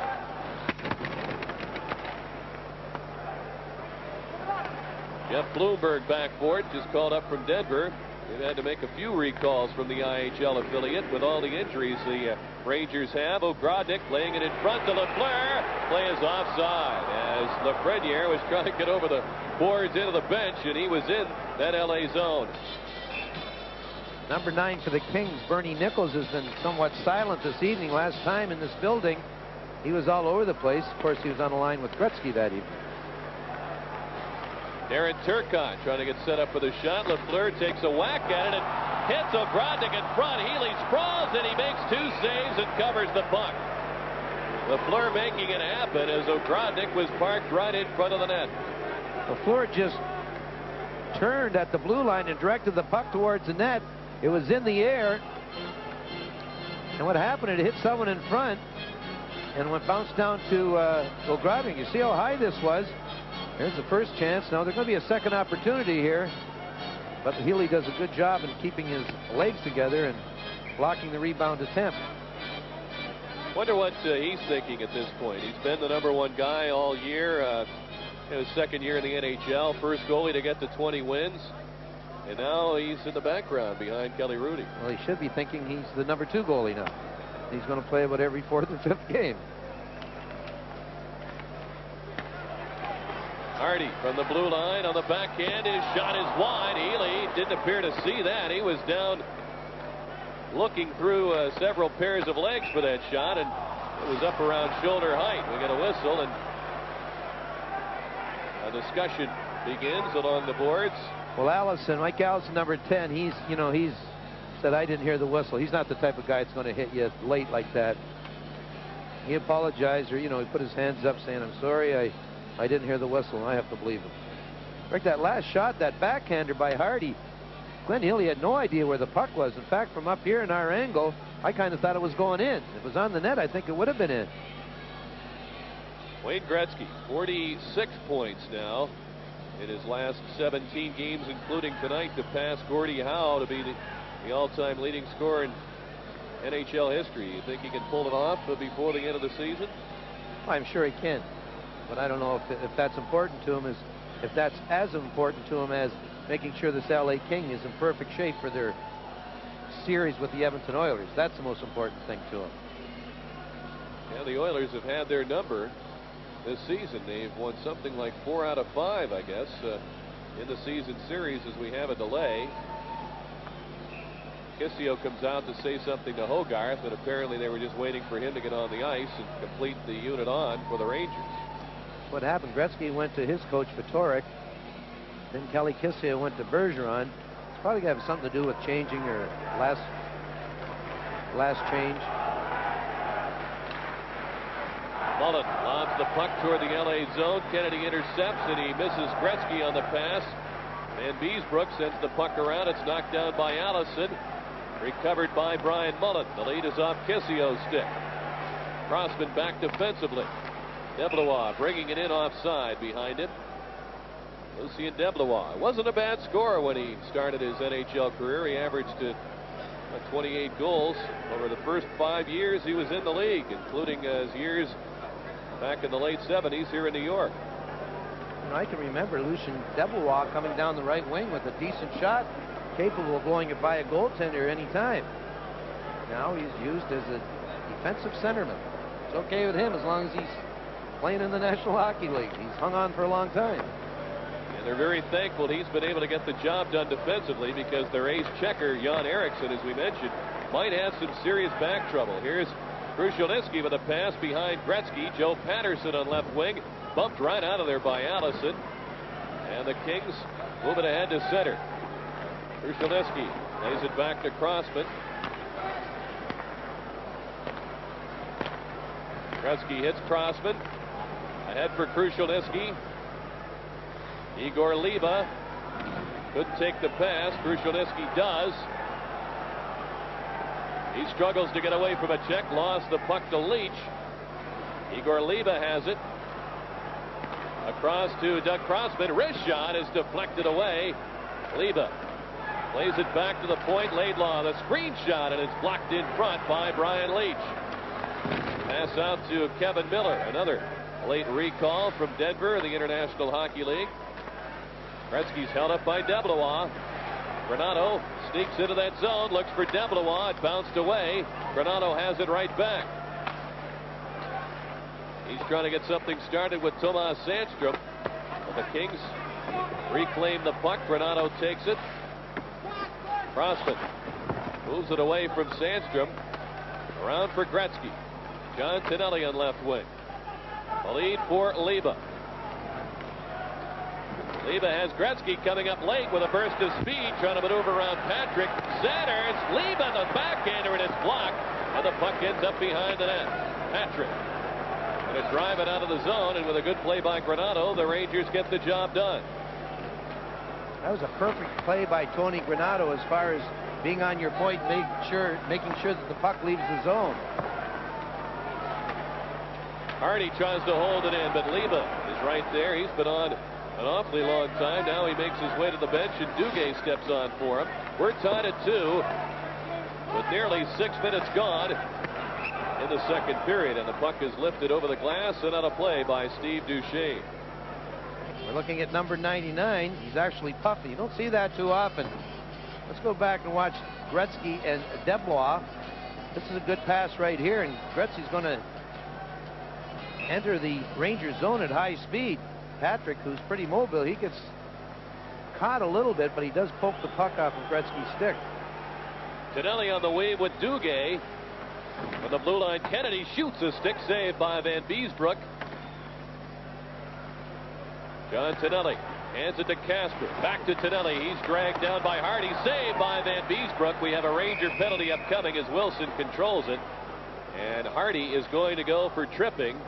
Jeff Bloomberg back for it, just called up from Denver. They've had to make a few recalls from the IHL affiliate with all the injuries the Rangers have. Ogrodnick laying it in front to Lafleur. Play is offside as Lafreniere was trying to get over the boards into the bench, and he was in that LA zone. Number 9 for the Kings, Bernie Nicholls, has been somewhat silent this evening. Last time in this building, he was all over the place. Of course, he was on the line with Gretzky that evening. Darren Turcotte trying to get set up for the shot. Lafleur takes a whack at it and hits Ogrodnick in front. Healy sprawls, and he makes 2 saves and covers the puck. Lafleur making it happen as Ogrodnick was parked right in front of the net. Lafleur just turned at the blue line and directed the puck towards the net. It was in the air, and what happened, it hit someone in front and went bounced down to Ogrodnick. You see how high this was. Here's the first chance. Now there's going to be a second opportunity here, but Healy does a good job in keeping his legs together and blocking the rebound attempt. Wonder what he's thinking at this point. He's been the #1 guy all year. In his second year in the NHL, first goalie to get to 20 wins, and now he's in the background behind Kelly Hrudey. Well, he should be thinking he's the #2 goalie now. He's going to play about every 4th or 5th game. Hardy from the blue line on the backhand. His shot is wide. Healy didn't appear to see that. He was down looking through several pairs of legs for that shot, and it was up around shoulder height. We get a whistle, and a discussion begins along the boards. Well, Allison, Mike Allison, number 10, he's said, I didn't hear the whistle. He's not the type of guy that's going to hit you late like that. He apologized, or, you know, he put his hands up saying, I'm sorry, I didn't hear the whistle, and I have to believe him. Like that last shot, that backhander by Hardy, Glenn Healy had no idea where the puck was. In fact, from up here in our angle, I kind of thought it was going in. If it was on the net, I think it would have been in. Wayne Gretzky, 46 points now in his last 17 games, including tonight, to pass Gordie Howe to be the all-time leading scorer in NHL history. You think he can pull it off before the end of the season? I'm sure he can, but I don't know if that's important to him, if that's as important to him as making sure this LA King is in perfect shape for their series with the Edmonton Oilers. That's the most important thing to him. Yeah, the Oilers have had their number this season. They've won something like 4 out of 5, I guess, in the season series, as we have a delay. Kisio comes out to say something to Hogarth, but apparently they were just waiting for him to get on the ice and complete the unit on for the Rangers. What happened? Gretzky went to his coach, Vitoric. Then Kelly Kisio went to Bergeron. It's probably got something to do with changing or last change. Mullen lobs the puck toward the LA zone. Kennedy intercepts, and he misses Gretzky on the pass. Van Beesbrook sends the puck around. It's knocked down by Allison. Recovered by Brian Mullen. The lead is off Kisio's stick. Crossman back defensively. DeBlois bringing it in offside behind him. Lucien DeBlois wasn't a bad scorer when he started his NHL career. He averaged 28 goals over the first 5 years he was in the league, including his years back in the late 70s here in New York. You know, I can remember Lucien DeBlois coming down the right wing with a decent shot, capable of blowing it by a goaltender any time. Now he's used as a defensive centerman. It's okay with him as long as he's playing in the National Hockey League. He's hung on for a long time. And they're very thankful he's been able to get the job done defensively, because their ace checker, Jan Eriksson, as we mentioned, might have some serious back trouble. Here's Krushelnyski with a pass behind Gretzky. Joe Patterson on left wing, bumped right out of there by Allison. And the Kings moving ahead to center. Krushelnyski lays it back to Crossman. Gretzky hits Crossman. Ahead for Krushelnyski. Igor Liba couldn't take the pass. Krushelnyski does. He struggles to get away from a check. Lost the puck to Leetch. Igor Liba has it. Across to Doug Crossman. Wrist shot is deflected away. Liba plays it back to the point. Laidlaw, the screen shot, and it's blocked in front by Brian Leetch. Pass out to Kevin Miller. Another late recall from Denver in the International Hockey League. Gretzky's held up by DeBlois. Granato sneaks into that zone, looks for DeBlois. It bounced away. Granato has it right back. He's trying to get something started with Tomas Sandström. But the Kings reclaim the puck. Granato takes it. Crossman moves it away from Sandström. Around for Gretzky. John Tonelli on left wing. The lead for Liba. Liba has Gretzky coming up late with a burst of speed, trying to maneuver around Patrick. Centers. Liba the backhander, and it's blocked. And the puck ends up behind the net. Patrick going to drive it out of the zone, and with a good play by Granato, the Rangers get the job done. That was a perfect play by Tony Granato as far as being on your point, making sure that the puck leaves the zone. Hardy tries to hold it in, but Liba is right there. He's been on an awfully long time. Now he makes his way to the bench, and Duchesne steps on for him. We're tied at 2 with nearly 6 minutes gone in the second period, and the puck is lifted over the glass and out of play by Steve Duchesne. We're looking at number 99. He's actually puffy. You don't see that too often. Let's go back and watch Gretzky and DeBlois. This is a good pass right here, and Gretzky's going to enter the Rangers zone at high speed. Patrick, who's pretty mobile, he gets caught a little bit, but he does poke the puck off of Gretzky's stick. Tonelli on the wave with Duchesne. From the blue line, Kennedy shoots a stick saved by Van Beesbrook. John Tonelli Hands it to Kasper. Back to Tonelli. He's dragged down by Hardy. Saved by Van Beesbrook. We have a Ranger penalty upcoming as Wilson controls it. And Hardy is going to go for tripping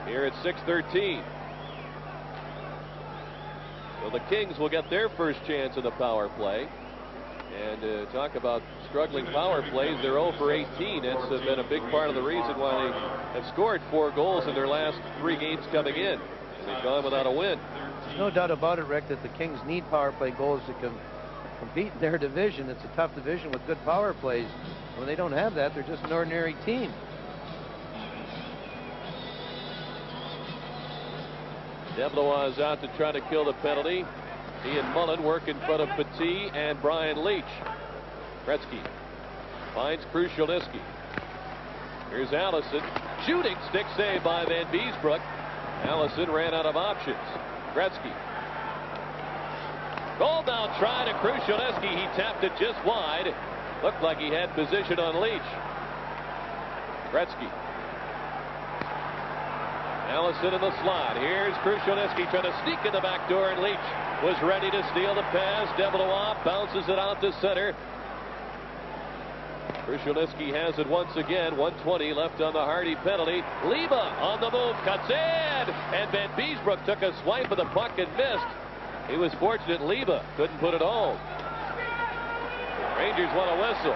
here at 6:13. So the Kings will get their first chance in the power play. And talk about struggling power plays. They're 0 for 18. That's been a big part of the reason why they have scored 4 goals in their last 3 games coming in. And they've gone without a win. There's no doubt about it, Rick, that the Kings need power play goals to compete in their division. It's a tough division with good power plays. When they don't have that, they're just an ordinary team. DeBlois is out to try to kill the penalty. He and Mullen work in front of Petit and Brian Leetch. Gretzky finds Krushelnyski. Here's Allison. Shooting stick save by Van Beesbrook. Allison ran out of options. Gretzky. Goal down try to Krushelnyski. He tapped it just wide. Looked like he had position on Leetch. Gretzky. Allison in the slot. Here's Krushelnyski trying to sneak in the back door, and Leetch was ready to steal the pass. DeBlois bounces it out to center. Krushelnyski has it once again. 1:20 left on the Hardy penalty. Leba on the move, cuts in, and Van Beesbrook took a swipe of the puck and missed. He was fortunate Leba couldn't put it home. Rangers want a whistle.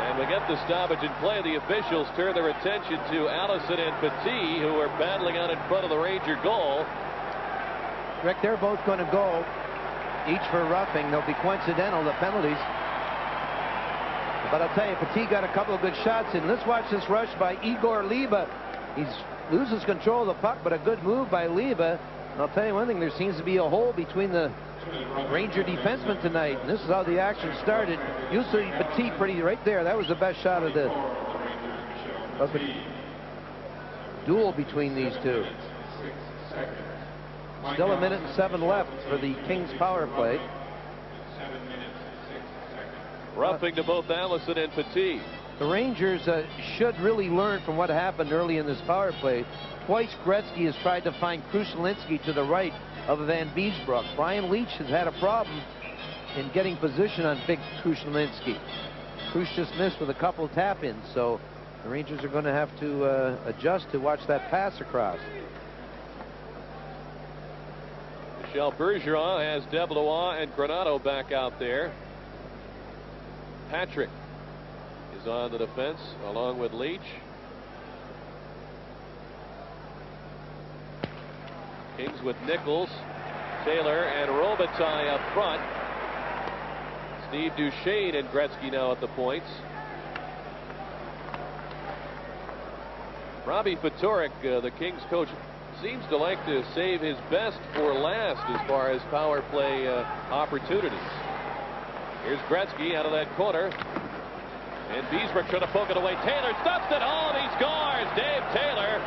And we get the stoppage in play. The officials turn their attention to Allison and Petit, who are battling out in front of the Ranger goal. Rick, they're both going to go, each for roughing. They'll be coincidental, the penalties. But I'll tell you, Petit got a couple of good shots in. Let's watch this rush by Igor Leba. He loses control of the puck, but a good move by Leba. And I'll tell you one thing, there seems to be a hole between the Ranger defensemen tonight, and this is how the action started. Usually Petit pretty right there. That was the best shot of the duel between these two. Still 1:07 left for the Kings power play. Roughing to both Allison and Petit. The Rangers should really learn from what happened early in this power play. Twice Gretzky has tried to find Krushelnyski to the right of Van Beesbrook. Brian Leetch has had a problem in getting position on big Krushelnyski. Krus just missed with a couple tap-ins, so the Rangers are going to have to adjust to watch that pass across. Michel Bergeron has DeBlois and Granato back out there. Patrick is on the defense along with Leetch. Kings with Nicholls, Taylor, and Robitaille up front. Steve Duchesne and Gretzky now at the points. Robbie Fatorik, the Kings coach, seems to like to save his best for last as far as power play opportunities. Here's Gretzky out of that corner. And Beesbrook trying to poke it away. Taylor stops it. Oh, and he scores. Dave Taylor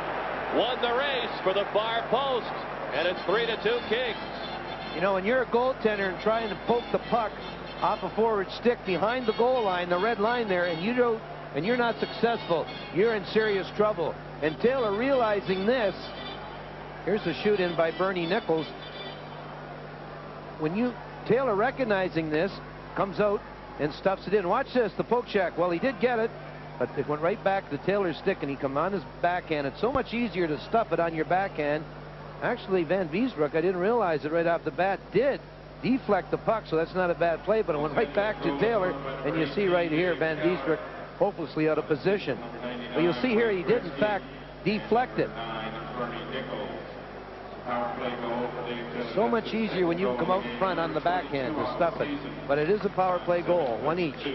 won the race for the far post. And it's 3-2 Kings. You know, when you're a goaltender and trying to poke the puck off a forward stick behind the goal line, the red line there, and you're not successful, you're in serious trouble. And Taylor realizing this, here's the shoot in by Bernie Nicholls. Taylor recognizing this, comes out and stuffs it in. Watch this, the poke check. Well, he did get it, but it went right back to Taylor's stick, and he come on his backhand. It's so much easier to stuff it on your backhand. Actually, Van Beesbrook, I didn't realize it right off the bat, did deflect the puck, so that's not a bad play, but it went right back to Taylor, and you see right here Van Beesbrook hopelessly out of position. But you'll see here he did, in fact, deflect it. So much easier when you come out in front on the backhand to stuff it. But it is a power play goal, one each.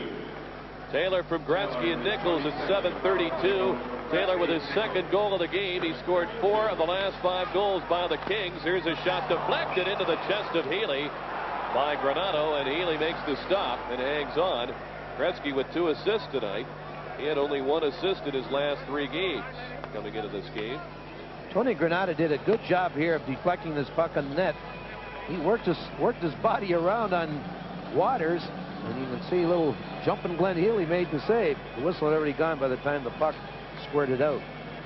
Taylor from Gretzky and Nicholls at 7:32. Taylor with his second goal of the game. He scored 4 of the last 5 goals by the Kings. Here's a shot deflected into the chest of Healy by Granato, and Healy makes the stop and hangs on. Gretzky with 2 assists tonight. He had only 1 assist in his last 3 games coming into this game. Tony Granato did a good job here of deflecting this puck on the net. He worked his body around on Waters, and you can see a little jumping Glenn Healy made the save. The whistle had already gone by the time the puck squirted out.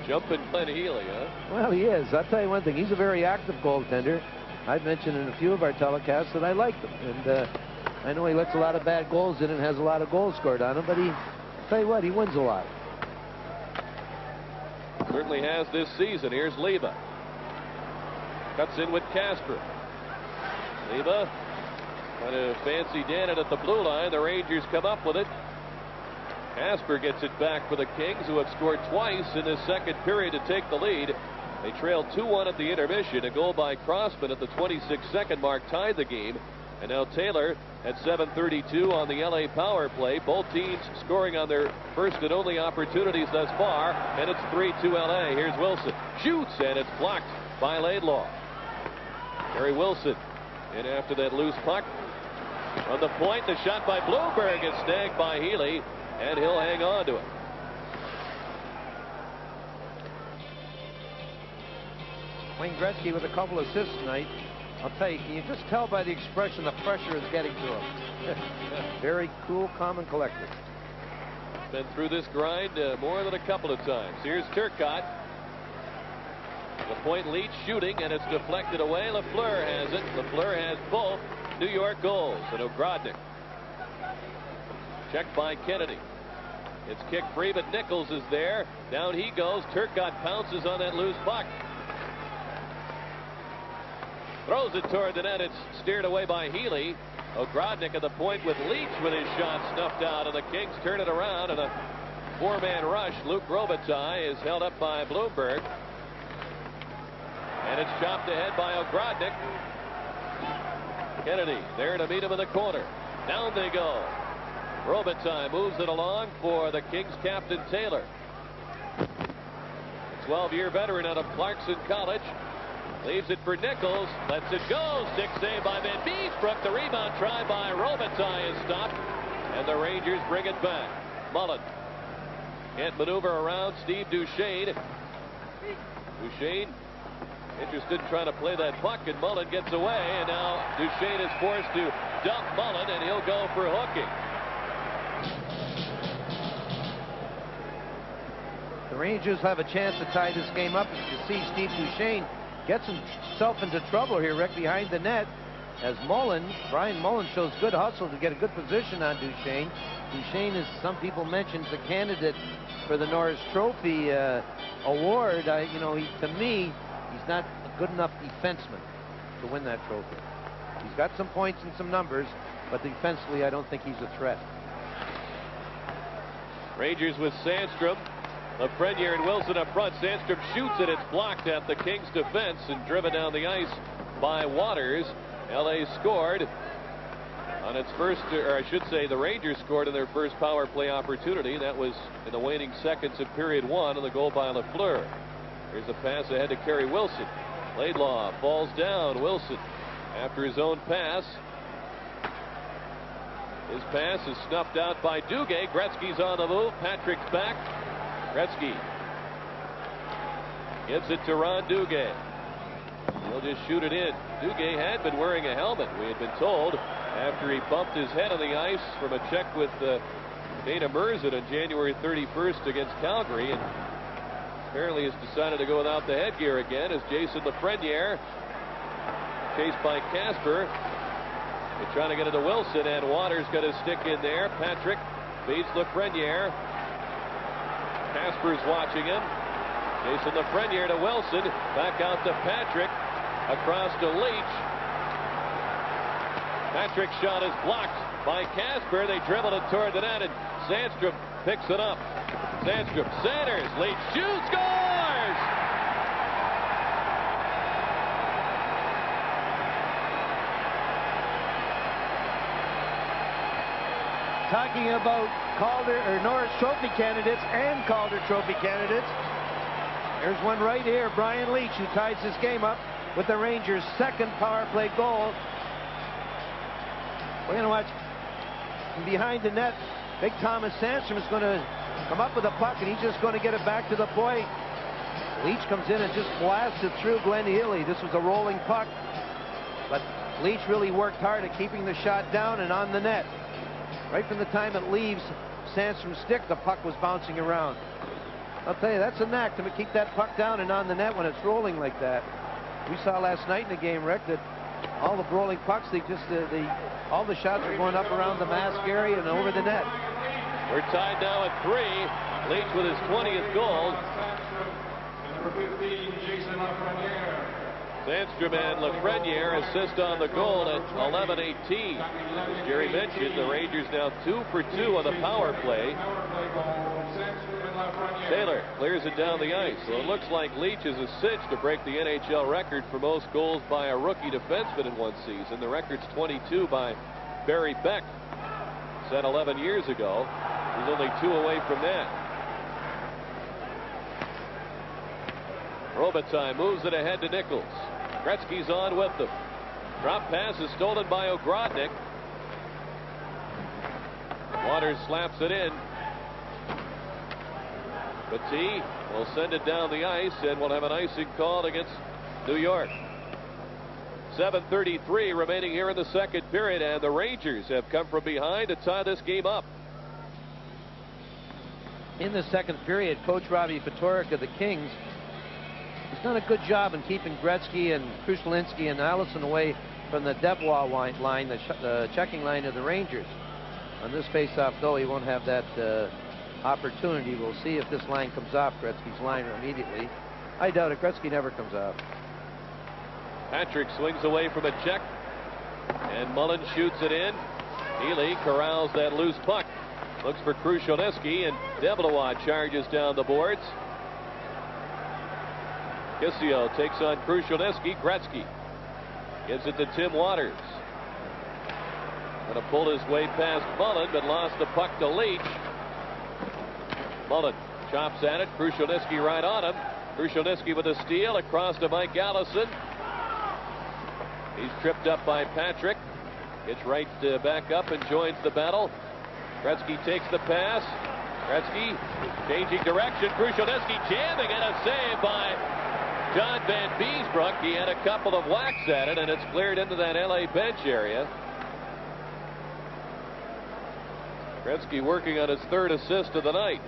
Jumping Glenn Healy, huh? Well, he is. I'll tell you one thing. He's a very active goaltender. I've mentioned in a few of our telecasts that I like him. And I know he lets a lot of bad goals in and has a lot of goals scored on him, but I'll tell you what, he wins a lot. Certainly has this season. Here's Leva. Cuts in with Kasper. Leva trying to fancy Dan it at the blue line. The Rangers come up with it. Kasper gets it back for the Kings, who have scored twice in this second period to take the lead. They trailed 2-1 at the intermission. A goal by Crossman at the 26-second mark tied the game. And now Taylor at 7:32 on the LA power play. Both teams scoring on their first and only opportunities thus far. And it's 3-2 LA. Here's Wilson. Shoots, and it's blocked by Laidlaw. Carey Wilson in after that loose puck. On the point, the shot by Bloomberg is snagged by Healy, and he'll hang on to it. Wayne Gretzky with a couple assists tonight. I'll tell you, can you just tell by the expression the pressure is getting to him? Very cool, calm, and collected. Been through this grind more than a couple of times. Here's Turcotte. The point, Leetch shooting, and it's deflected away. Lafleur has it. Lafleur has both New York goals. And Ogrodnick. Checked by Kennedy. It's kicked free, but Nicholls is there. Down he goes. Turcotte pounces on that loose puck. Throws it toward the net. It's steered away by Healy. Ogrodnick at the point with Leetch with his shot snuffed out, and the Kings turn it around in a four-man rush. Luke Robitaille is held up by Bloomberg. And it's chopped ahead by Ogrodnick. Kennedy there to meet him in the corner. Down they go. Robitaille moves it along for the Kings captain Taylor. 12-year veteran out of Clarkson College. Leaves it for Nicholls. Lets it go. Stick save by Van Beesbrook. The rebound try by Robitaille is stopped. And the Rangers bring it back. Mullen can't maneuver around Steve Duchesne. Duchesne interested in trying to play that puck, and Mullen gets away. And now Duchesne is forced to dump Mullen, and he'll go for hooking. The Rangers have a chance to tie this game up. As you see, Steve Duchesne gets himself into trouble here right behind the net as Brian Mullen shows good hustle to get a good position on Duchesne. Duchesne, as some people mentioned, is a candidate for the Norris Trophy award. To me, he's not a good enough defenseman to win that trophy. He's got some points and some numbers, but defensively, I don't think he's a threat. Rangers with Sandström, Lafreniere and Wilson up front. Sandström shoots it. It's blocked at the Kings defense and driven down the ice by Waters. LA scored on its first, or I should say the Rangers scored in their first power play opportunity. That was in the waning seconds of period one, and the goal by Lafleur. Here's a pass ahead to Carey Wilson. Laidlaw falls down. Wilson after his own pass. His pass is snuffed out by Duguay. Gretzky's on the move. Patrick's back. Gretzky gives it to Ron Duguay. He'll just shoot it in. Duguay had been wearing a helmet, we had been told, after he bumped his head on the ice from a check with Dana Merzen on January 31st against Calgary, and apparently has decided to go without the headgear again as Jason Lafreniere, chased by Kasper, they're trying to get it to Wilson, and Waters got his stick in there. Patrick beats Lafreniere. Kasper's watching him. Jason Lafreniere to Wilson. Back out to Patrick. Across to Leetch. Patrick's shot is blocked by Kasper. They dribble it toward the net, and Sandström picks it up. Sandström centers. Leetch shoots. Scores! Talking about Calder or Norris Trophy candidates and Calder Trophy candidates. There's one right here, Brian Leetch, who ties this game up with the Rangers' second power play goal. We're going to watch from behind the net. Big Thomas Sandström is going to come up with a puck, and he's just going to get it back to the point. Leetch comes in and just blasts it through Glenn Healy. This was a rolling puck, but Leetch really worked hard at keeping the shot down and on the net. Right from the time it leaves Sandström's stick, the puck was bouncing around. I'll tell you, that's a knack to keep that puck down and on the net when it's rolling like that. We saw last night in the game, Rick, that all the rolling pucks, all the shots are going up around the mask area and over the net. We're tied now at 3. Leetch with his 20th goal. Number 15, Jason Lafreniere. Sandström and Lafreniere assist on the goal at 11:18. As Jerry mentioned, the Rangers now 2 for 2 on the power play. Taylor clears it down the ice. So it looks like Leetch is a cinch to break the NHL record for most goals by a rookie defenseman in one season. The record's 22 by Barry Beck, set 11 years ago. He's only 2 away from that. Robitaille moves it ahead to Nicholls. Gretzky's on with them. Drop pass is stolen by Ogrodnick. Waters slaps it in. Petit will send it down the ice, and we'll have an icing called against New York. 7:33 remaining here in the second period, and the Rangers have come from behind to tie this game up. In the second period, Coach Robitaille of the Kings has done a good job in keeping Gretzky and Krushelnyski and Allison away from the DeBlois line, the checking line of the Rangers. On this faceoff, though, he won't have that opportunity. We'll see if this line comes off Gretzky's line immediately. I doubt it. Gretzky never comes off. Patrick swings away from a check, and Mullen shoots it in. Healy corrals that loose puck. Looks for Krushelnyski, and DeBlois charges down the boards. Kisio takes on Krushelnyski. Gretzky gives it to Tim Waters. Going to pull his way past Mullen, but lost the puck to Leetch. Mullen chops at it. Krushelnyski right on him. Krushelnyski with a steal across to Mike Allison. He's tripped up by Patrick. Gets right back up and joins the battle. Gretzky takes the pass. Gretzky changing direction. Krushelnyski jamming, and a save by John Van Beesbrook. He had a couple of whacks at it, and it's cleared into that LA bench area. Gretzky working on his 3rd assist of the night.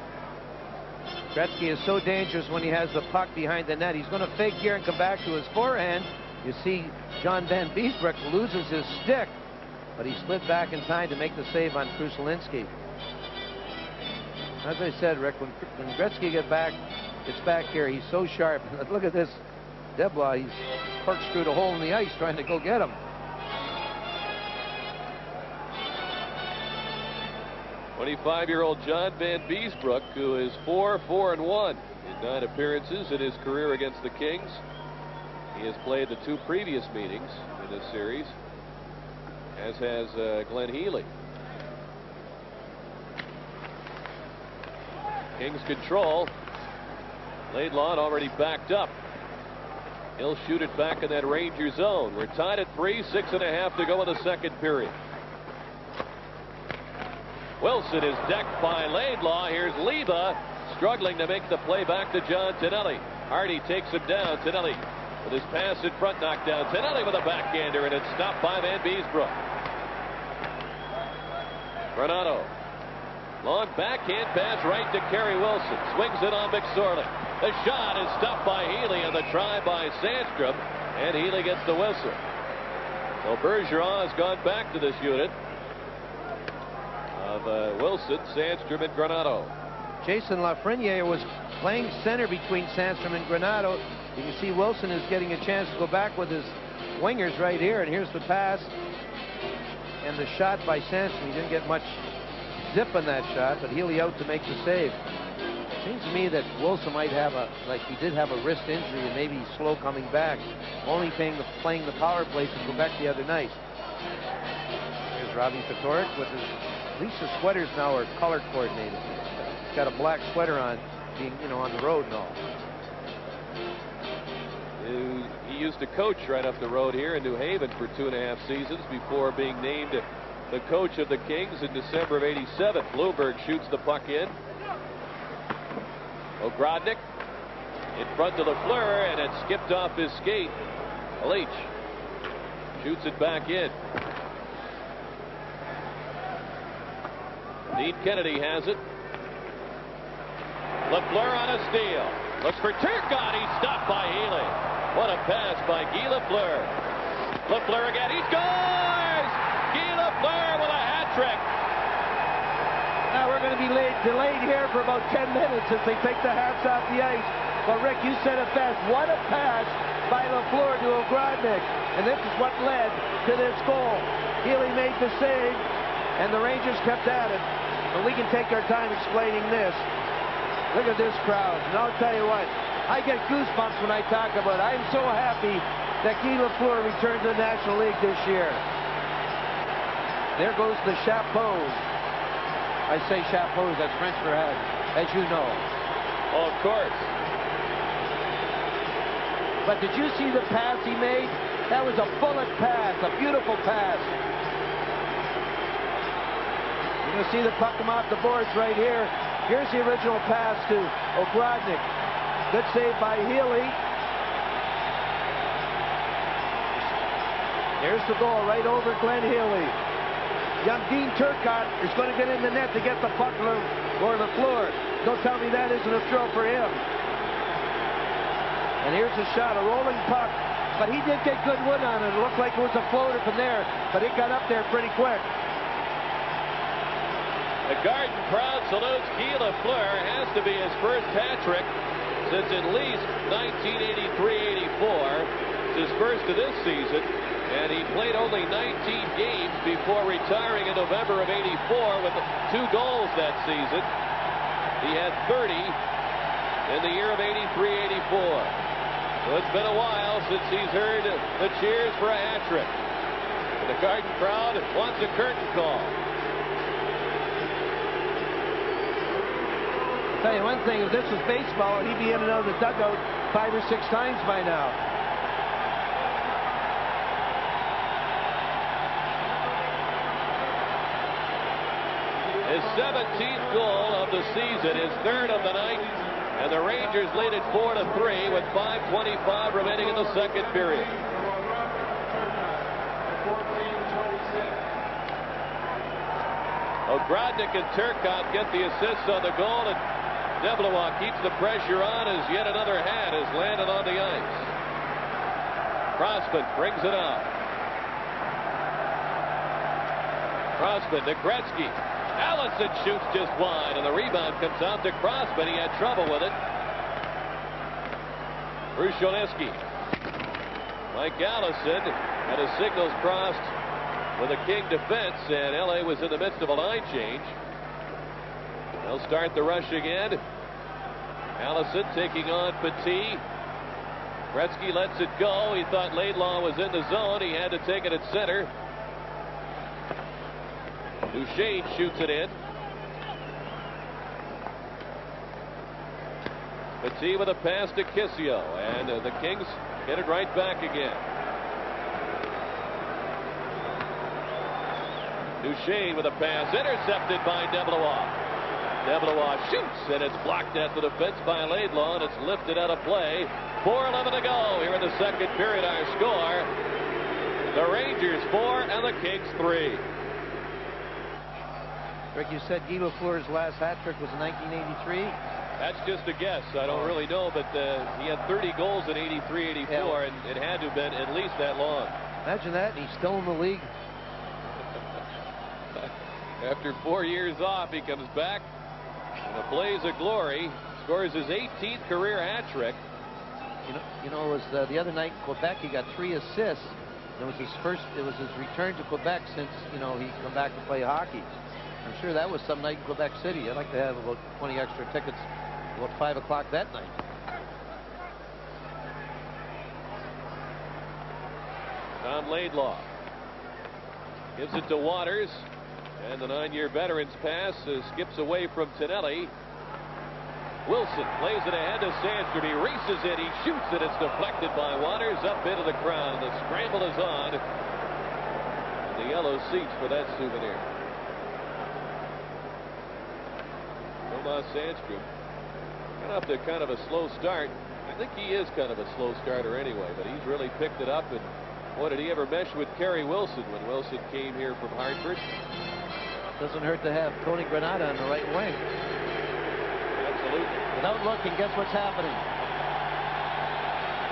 Gretzky is so dangerous when he has the puck behind the net. He's going to fake here and come back to his forehand. You see John Van Beesbrook loses his stick, but he slid back in time to make the save on Krushelnyski. As I said, Rick, when Gretzky gets back here, he's so sharp. Look at this. DeBlois, he's corkscrewed a hole in the ice trying to go get him. 25-year-old John Van Beesbrook, who is 4-4-1 in 9 appearances in his career against the Kings. He has played the 2 previous meetings in this series, as has Glenn Healy. Kings control. Laidlaw already backed up. He'll shoot it back in that Ranger zone. We're tied at 3, 6.5 to go in the second period. Wilson is decked by Laidlaw. Here's Leba struggling to make the play back to John Tonelli. Hardy takes him down. Tonelli with his pass in front, knocked down. Tonelli with a backhander, and it's stopped by Van Beesbrook. Granato. Long backhand pass right to Carey Wilson. Swings it on McSorley. The shot is stopped by Healy on the try by Sandström, and Healy gets the whistle. So Bergeron has gone back to this unit of Wilson, Sandström, and Granato. Jason Lafreniere was playing center between Sandström and Granato. You can see Wilson is getting a chance to go back with his wingers right here, and here's the pass and the shot by Sandström. He didn't get much zip on that shot, but Healy out to make the save. Seems to me that Wilson might have he did have a wrist injury, and maybe he's slow coming back. Only playing the power play from Quebec the other night. Here's Robitaille with his, at least his sweaters now are color coordinated. He's got a black sweater on, being on the road and all. He used to coach right up the road here in New Haven for 2.5 seasons before being named the coach of the Kings in December of '87. Bloomberg shoots the puck in. Ogrodnick in front of Lafleur, and it skipped off his skate. Leetch shoots it back in. Dean Kennedy has it. Lafleur on a steal. Looks for Turcotte. He's stopped by Healy. What a pass by Guy Lafleur. Lafleur again. He scores! Guy Lafleur with a hat trick. Now we're going to be delayed here for about 10 minutes as they take the hats off the ice. But Rick, you said it best. What a pass by Lafleur to Ogrodnick. And this is what led to this goal. Healy made the save, and the Rangers kept at it. But we can take our time explaining this. Look at this crowd. And I'll tell you what, I get goosebumps when I talk about it. I'm so happy that Guy Lafleur returned to the National League this year. There goes the chapeau. I say chapeau, that's French for hat, as you know. Oh, of course. But did you see the pass he made? That was a bullet pass, a beautiful pass. You're going to see the puck come off the boards right here. Here's the original pass to Ogrodnick. Good save by Healy. Here's the goal right over Glenn Healy. Young Dean Turcotte is going to get in the net to get the puck for Lafleur. Don't tell me that isn't a throw for him. And here's a shot, a rolling puck. But he did get good wood on it. It looked like it was a floater from there, but it got up there pretty quick. The Garden crowd salutes Guy Lafleur. Has to be his first hat trick since at least 1983-84. It's his first of this season, and he played only 19 games before retiring in November of '84 with 2 goals that season. He had 30 in the year of '83-84. So it's been a while since he's heard the cheers for a hat trick. The Garden crowd wants a curtain call. I'll tell you one thing, if this was baseball, he'd be in and out of the dugout 5 or 6 times by now. His 17th goal of the season, his 3rd of the night. And the Rangers lead it 4-3 with 5:25 remaining in the second period. Ogrodnick and Turcotte get the assist on the goal, and DeBlois keeps the pressure on as yet another hat is landed on the ice. Crossman brings it up. Crossman to Gretzky. Allison shoots just wide, and the rebound comes out to Crossman. He had trouble with it. Krushelnyski. Mike Allison had his signals crossed with a King defense, and LA was in the midst of a line change. They'll start the rush again. Allison taking on Petit. Gretzky lets it go. He thought Laidlaw was in the zone. He had to take it at center. Duchesne shoots it in. Petit with a pass to Kisio, and the Kings get it right back again. Duchesne with a pass intercepted by DeBlois. DeBlois shoots, and it's blocked at the defense by Laidlaw, and it's lifted out of play. 4:11 to go here in the second period. Our score: the Rangers 4 and the Kings 3. Rick, you said Guy Lafleur's last hat trick was in 1983. That's just a guess. I don't really know, but he had 30 goals in '83-'84, yeah. And it had to have been at least that long. Imagine that, and he's still in the league. After 4 years off, he comes back in a blaze of glory, scores his 18th career hat trick. You know, it was the other night in Quebec. He got 3 assists. It was his return to Quebec since he come back to play hockey. I'm sure that was some night in Quebec City. I'd like to have about 20 extra tickets about 5 o'clock that night. Tom Laidlaw gives it to Waters, and the 9-year veteran's pass skips away from Tonelli. Wilson plays it ahead to Sandström. He races it, he shoots it, it's deflected by Waters up into the crowd. The scramble is on. The yellow seats for that souvenir. Tomas Sandström got off to kind of a slow start. I think he is kind of a slow starter anyway, but he's really picked it up. And boy, did he ever mesh with Carey when Wilson came here from Hartford. Doesn't hurt to have Tony Granato on the right wing. That's Absolutely. Without looking, guess what's happening?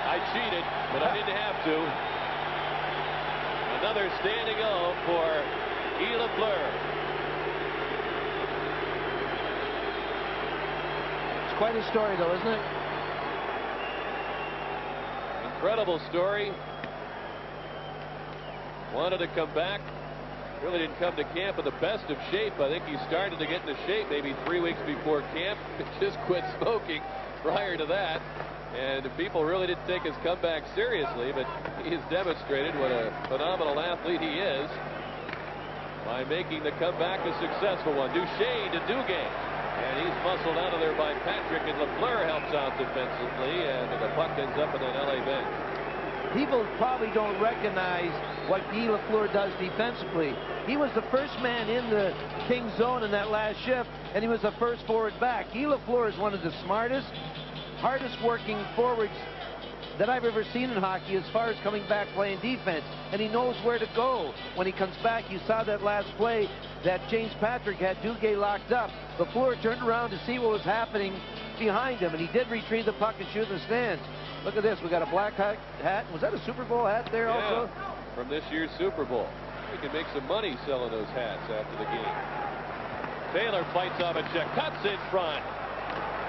I cheated, but I didn't have to. Another standing O for Lafleur. It's quite a story, though, isn't it? Incredible story. Wanted to come back. Really didn't come to camp in the best of shape. I think he started to get into shape maybe 3 weeks before camp. Just quit smoking prior to that. And people really didn't take his comeback seriously, but he has demonstrated what a phenomenal athlete he is by making the comeback a successful one. Duchesne to Duguay. And he's muscled out of there by Patrick, and Lafleur helps out defensively, and the puck ends up in an LA bench. People probably don't recognize what Guy Lafleur does defensively. He was the first man in the Kings zone in that last shift, and he was the first forward back. Guy Lafleur is one of the smartest, hardest working forwards that I've ever seen in hockey as far as coming back playing defense, and he knows where to go when he comes back. You saw that last play that James Patrick had Duguay locked up. Lafleur turned around to see what was happening behind him, and he did retrieve the puck and shoot in the stands. Look at this. We got a black hat. Was that a Super Bowl hat there also? From this year's Super Bowl. We can make some money selling those hats after the game. Taylor fights off a check. Cuts in front.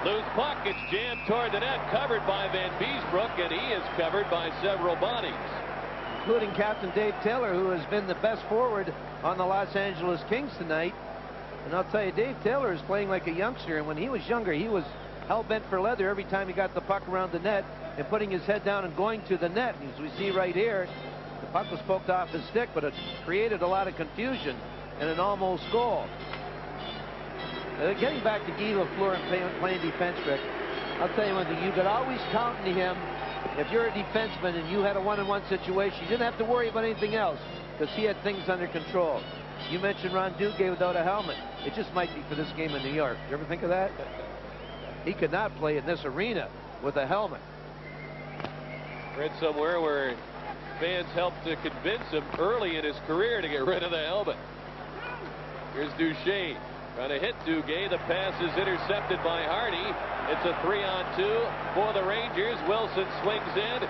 Loose puck. It's jammed toward the net. Covered by Van Beesbrook, and he is covered by several bodies, including Captain Dave Taylor, who has been the best forward on the Los Angeles Kings tonight. And I'll tell you, Dave Taylor is playing like a youngster, and when he was younger, he was hell-bent for leather every time he got the puck around the net and putting his head down and going to the net. And as we see right here, the puck was poked off his stick, but it created a lot of confusion and an almost goal. Getting back to Guy Lafleur and playing defense, Rick, I'll tell you one thing, you could always count on him. If you're a defenseman and you had a one-on-one situation, you didn't have to worry about anything else because he had things under control. You mentioned Ron Duguay without a helmet. It just might be for this game in New York. You ever think of that? He could not play in this arena with a helmet. Read somewhere where fans helped to convince him early in his career to get rid of the helmet. Here's Duchesne trying to hit Duguay. The pass is intercepted by Hardy. It's a 3-on-2 for the Rangers. Wilson swings in.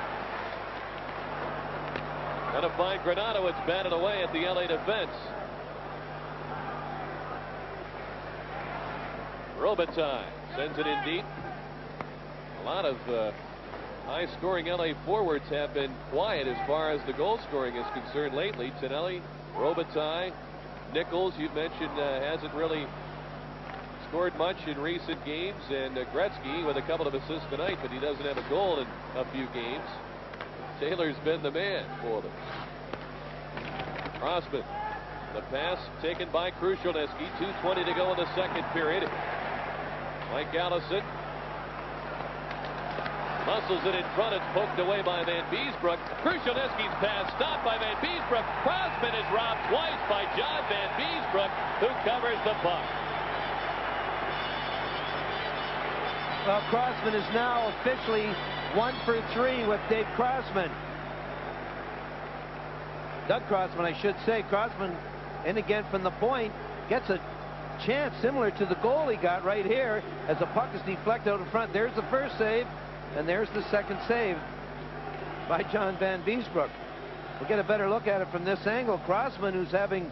Gonna find Granato. It's batted away at the LA defense. Robitaille sends it in deep. A lot of high-scoring LA forwards have been quiet as far as the goal scoring is concerned lately. Tonelli, Robitaille, Nicholls, you mentioned, hasn't really scored much in recent games, and Gretzky with a couple of assists tonight, but he doesn't have a goal in a few games. Taylor's been the man for them. Crossman, the pass taken by Krushelnyski. 2:20 to go in the second period. Mike Allison muscles it in front. It's poked away by Van Beesbrook. Krushelnyski's pass stopped by Van Beesbrook. Crossman is robbed twice by John Van Beesbrook, who covers the puck. Well, Crossman is now officially 1 for 3 with Dave Crossman. Doug Crossman, I should say. Crossman in again from the point, gets a chance similar to the goal he got right here as the puck is deflected out in front. There's the first save, and there's the second save by John Van Beesbrook. We'll get a better look at it from this angle. Crossman, who's having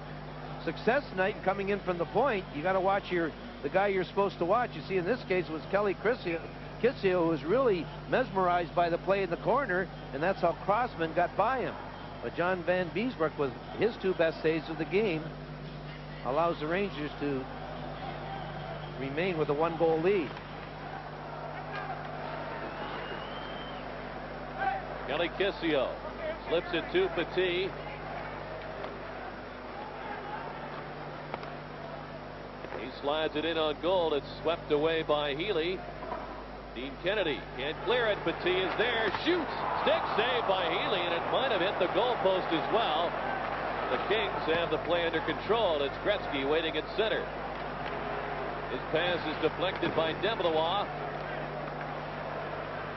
success tonight coming in from the point, you got to watch the guy you're supposed to watch. You see, in this case, it was Kelly Kisio, who was really mesmerized by the play in the corner, and that's how Crossman got by him. But John Van Beesbrook, with his 2 best saves of the game, allows the Rangers to remain with a 1-goal lead. Kelly Kisio slips it to Petit. He slides it in on goal. It's swept away by Healy. Dean Kennedy can't clear it. Petit is there. Shoots. Stick save by Healy, and it might have hit the goalpost as well. The Kings have the play under control. It's Gretzky waiting at center. His pass is deflected by DeBlois.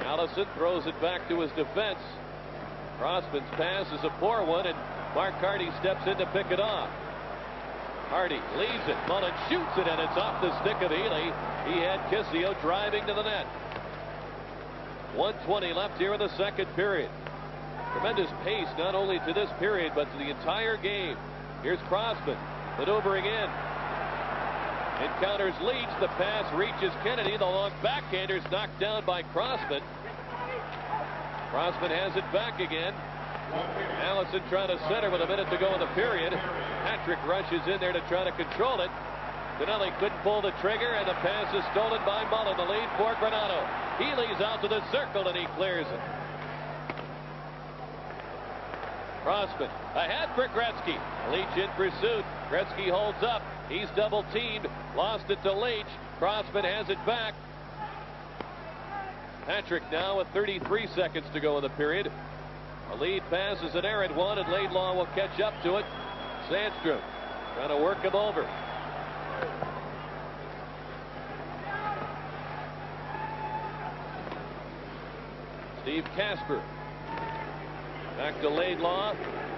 Allison throws it back to his defense. Crossman's pass is a poor one, and Mark Hardy steps in to pick it off. Hardy leaves it. Mullen shoots it, and it's off the stick of Healy. He had Kisio driving to the net. 1:20 left here in the second period. Tremendous pace, not only to this period, but to the entire game. Here's Crossman maneuvering in. Encounters Leetch. The pass reaches Kennedy. The long backhander's knocked down by Crossman. Crossman has it back again. Allison trying to center with a minute to go in the period. Patrick rushes in there to try to control it. Benelli couldn't pull the trigger, and the pass is stolen by Mullen. The lead for Granato. Healy's out to the circle, and he clears it. Crossman ahead for Gretzky. Leetch in pursuit. Gretzky holds up. He's double teamed. Lost it to Leetch. Crossman has it back. Patrick now with 33 seconds to go in the period. The lead pass is an errant one, and Laidlaw will catch up to it. Sandström trying to work him over. Steve Kasper. Back to Laidlaw.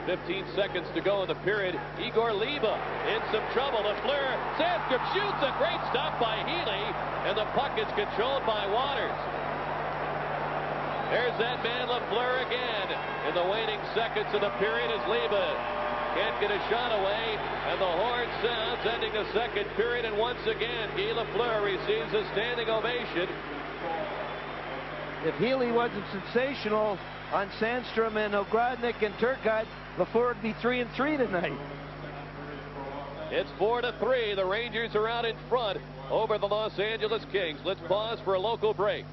15 seconds to go in the period. Igor Liba in some trouble. Lafleur. Sandström shoots. A great stop by Healy. And the puck is controlled by Waters. There's that man Lafleur again. In the waning seconds of the period as Liba can't get a shot away. And the horn sounds, ending the second period. And once again, Guy Lafleur receives a standing ovation. If Healy wasn't sensational on Sandström and Ogrodnick and Turcotte, Lafleur would be 3-3 tonight. It's 4-3. The Rangers are out in front over the Los Angeles Kings. Let's pause for a local break.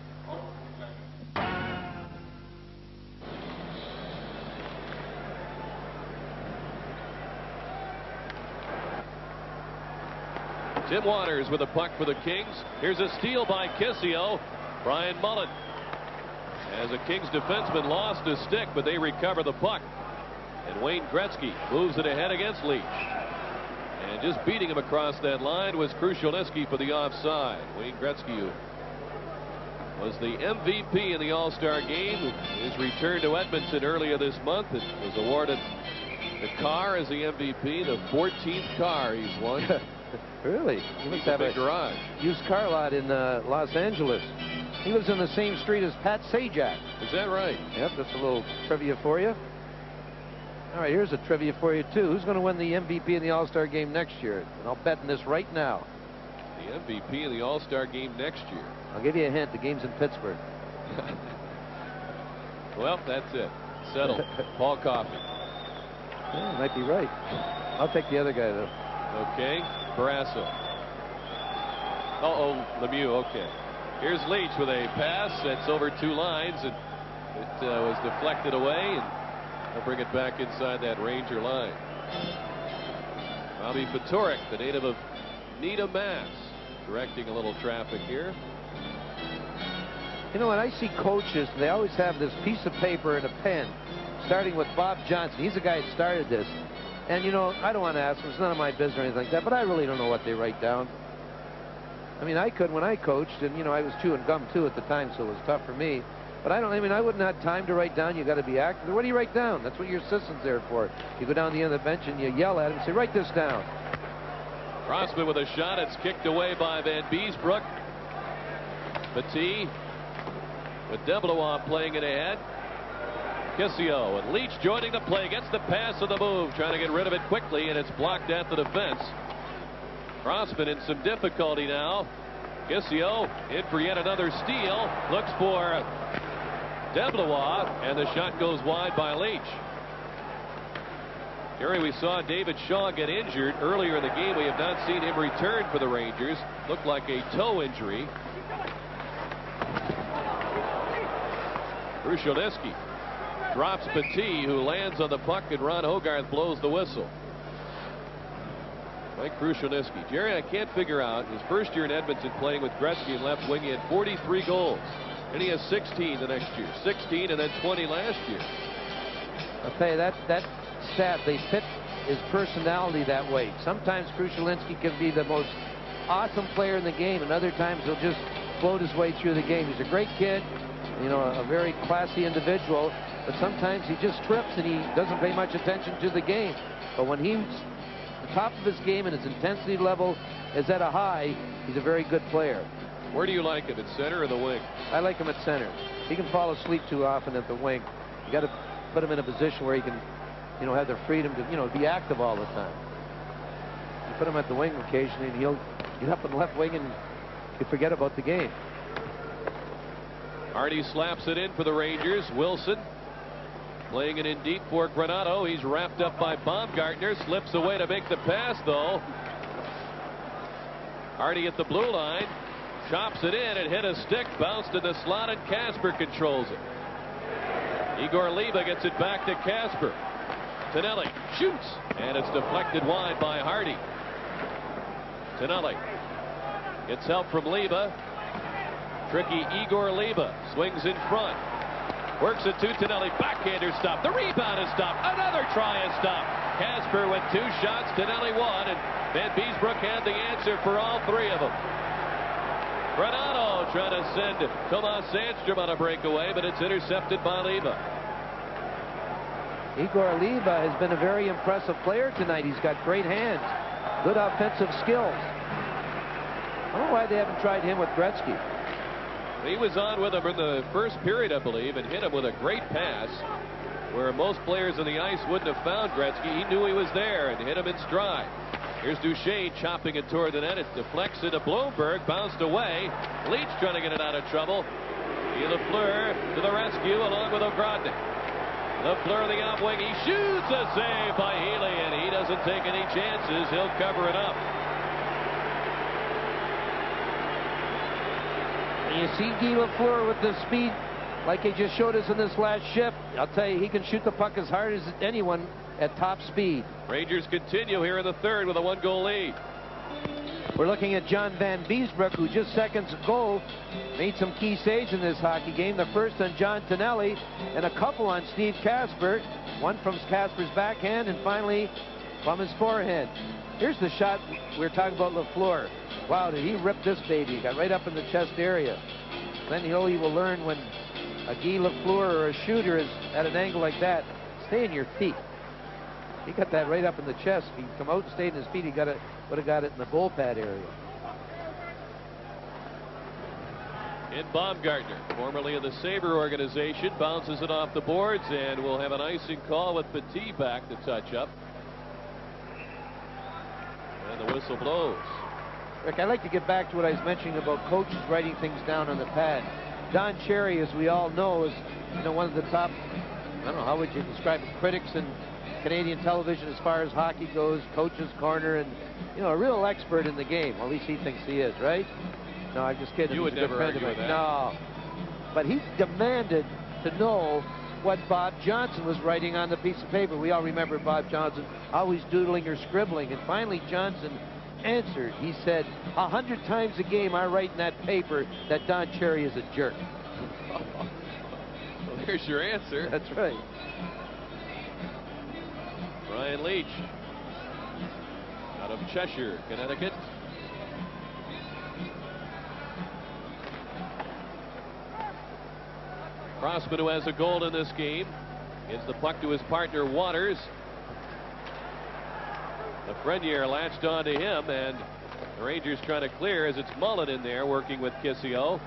Tim Waters with a puck for the Kings. Here's a steal by Kisio. Brian Mullen. As a Kings defenseman lost his stick, but they recover the puck. And Wayne Gretzky moves it ahead against Leetch. And just beating him across that line was Krushelnyski for the offside. Wayne Gretzky was the MVP in the All-Star game. His return to Edmonton earlier this month and was awarded the car as the MVP, the 14th car he's won. Really? He must have a garage. Used car lot in Los Angeles. He lives on the same street as Pat Sajak. Is that right? Yep, that's a little trivia for you. All right, here's a trivia for you, too. Who's going to win the MVP in the All-Star game next year? And I'll bet on this right now. The MVP in the All-Star game next year. I'll give you a hint. The game's in Pittsburgh. Well, that's it. Settled. Paul Coffey. Yeah, might be right. I'll take the other guy, though. Okay. Barrasso. Uh-oh, Lemieux. Okay. Here's Leetch with a pass that's over two lines, and it was deflected away, and they'll bring it back inside that Ranger line. Bobby Fatorik, the native of Needham, Mass, directing a little traffic here. You know, when I see coaches, they always have this piece of paper and a pen, starting with Bob Johnson. He's the guy that started this. And, you know, I don't want to ask them. It's none of my business or anything like that, but I really don't know what they write down. I mean, I could when I coached, and, you know, I was chewing gum, too, at the time, so it was tough for me. But I mean, I wouldn't have time to write down. You got to be active. What do you write down? That's what your assistant's there for. You go down the end of the bench and you yell at him and say, write this down. Crossman with a shot. It's kicked away by Van Beesbrook. Petit with DeBlois playing it ahead. Kisio and Leetch joining the play. Gets the pass of the move. Trying to get rid of it quickly, and it's blocked at the defense. Crossman in some difficulty now. Kisio in for yet another steal. Looks for DeBlois, and the shot goes wide by Leetch. Carey, we saw David Shaw get injured earlier in the game. We have not seen him return for the Rangers. Looked like a toe injury. Krushelnyski drops Petit, who lands on the puck, and Ron Hogarth blows the whistle. Mike Krushelnyski. Jerry, I can't figure out his first year in Edmonton playing with Gretzky in left wing. He had 43 goals. And he has 16 the next year. 16 and then 20 last year. I'll tell you, that stat, they fit his personality that way. Sometimes Krushelnyski can be the most awesome player in the game, and other times he'll just float his way through the game. He's a great kid, you know, a very classy individual, but sometimes he just trips and he doesn't pay much attention to the game. But when he's the top of his game and his intensity level is at a high, he's a very good player. Where do you like him, at center or the wing? I like him at center. He can fall asleep too often at the wing. You got to put him in a position where he can, have the freedom to, be active all the time. You put him at the wing occasionally, and he'll get up on the left wing and you forget about the game. Hardy slaps it in for the Rangers. Wilson playing it in deep for Granato. He's wrapped up by Baumgartner. Slips away to make the pass, though. Hardy at the blue line. Chops it in. It hit a stick. Bounced in the slot, and Kasper controls it. Igor Liba gets it back to Kasper. Tonelli shoots, and it's deflected wide by Hardy. Tonelli gets help from Liba. Tricky Igor Liba swings in front. Works it to Tonelli. Backhander stop. The rebound is stopped. Another try and stop. Kasper with 2 shots. Tonelli 1. And Van Beesbrook had the answer for all 3 of them. Granato trying to send Tomas Sandström on a breakaway, but it's intercepted by Liba. Igor Liba has been a very impressive player tonight. He's got great hands, good offensive skills. I don't know why they haven't tried him with Gretzky. He was on with him in the first period, I believe, and hit him with a great pass where most players on the ice wouldn't have found Gretzky. He knew he was there and hit him in stride. Here's Duchesne chopping it toward the net. It deflects into Bloomberg, bounced away. Leetch trying to get it out of trouble. Lafleur to the rescue along with Ogrodnick. Lafleur the off wing. He shoots, a save by Healy, and he doesn't take any chances. He'll cover it up. You see Guy Lafleur with the speed like he just showed us in this last shift. I'll tell you, he can shoot the puck as hard as anyone at top speed. Rangers continue here in the third with a 1-goal lead. We're looking at John Van Beesbrook, who just seconds ago made some key saves in this hockey game. The first on John Tonelli and a couple on Steve Kasper. One from Kasper's backhand and finally from his forehand. Here's the shot we were talking about Lafleur. Wow, did he rip this baby? Got right up in the chest area. Glenn Healy will learn when a Guy Lafleur or a shooter is at an angle like that, stay in your feet. He got that right up in the chest. If he'd come out and stayed in his feet, he would have got it in the goal pad area. In Baumgartner, formerly of the Sabre organization, bounces it off the boards, and we'll have an icing call with Petit back to touch up. And the whistle blows. Rick, I'd like to get back to what I was mentioning about coaches writing things down on the pad. Don Cherry, as we all know, is one of the top, I don't know, how would you describe it, critics in Canadian television as far as hockey goes, coach's corner, and a real expert in the game. Well, at least he thinks he is, right? No, I'm just kidding. You would never argue with that. No, but he demanded to know what Bob Johnson was writing on the piece of paper. We all remember Bob Johnson always doodling or scribbling, and finally Johnson answered. He said, 100 times a game I write in that paper that Don Cherry is a jerk. Well, there's your answer. That's right. Brian Leetch out of Cheshire, Connecticut. Crossman, who has a goal in this game, gives the puck to his partner Waters. Lafreniere latched onto him, and the Rangers trying to clear as it's Mullen in there working with Kisio.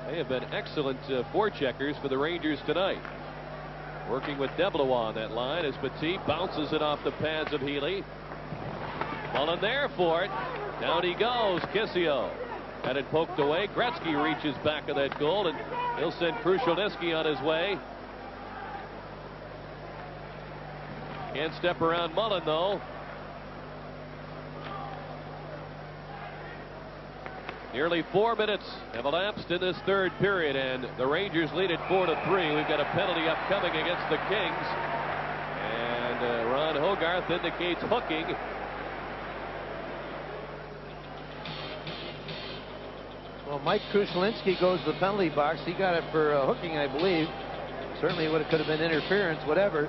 They have been excellent forecheckers for the Rangers tonight. Working with DeBlois on that line as Petit bounces it off the pads of Healy. Mullen there for it. Down he goes. Kisio had it poked away. Gretzky reaches back of that goal, and he'll send Krushelnyski on his way. Can't step around Mullen, though. Nearly 4 minutes have elapsed in this third period, and the Rangers lead it 4-3. We've got a penalty upcoming against the Kings, and Ron Hogarth indicates hooking. Well, Mike Krushelnyski goes to the penalty box. He got it for hooking, I believe. Certainly could have been interference, whatever.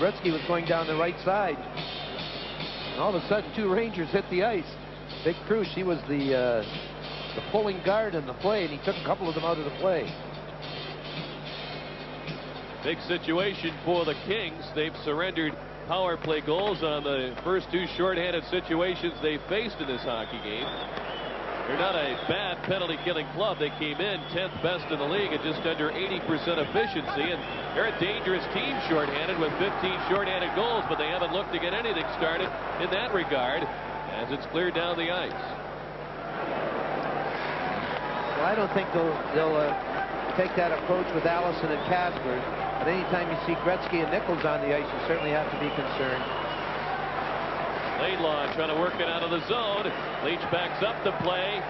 Gretzky was going down the right side, and all of a sudden 2 Rangers hit the ice. Big Krush, he was the pulling guard in the play, and he took a couple of them out of the play. Big situation for the Kings. They've surrendered power play goals on the first 2 shorthanded situations they faced in this hockey game. They're not a bad penalty-killing club. They came in 10th best in the league at just under 80% efficiency, and they're a dangerous team shorthanded with 15 shorthanded goals, but they haven't looked to get anything started in that regard as it's cleared down the ice. Well, I don't think they'll take that approach with Allison and Kasper, but anytime you see Gretzky and Nicholls on the ice, you certainly have to be concerned. Laidlaw trying to work it out of the zone. Leetch backs up the play.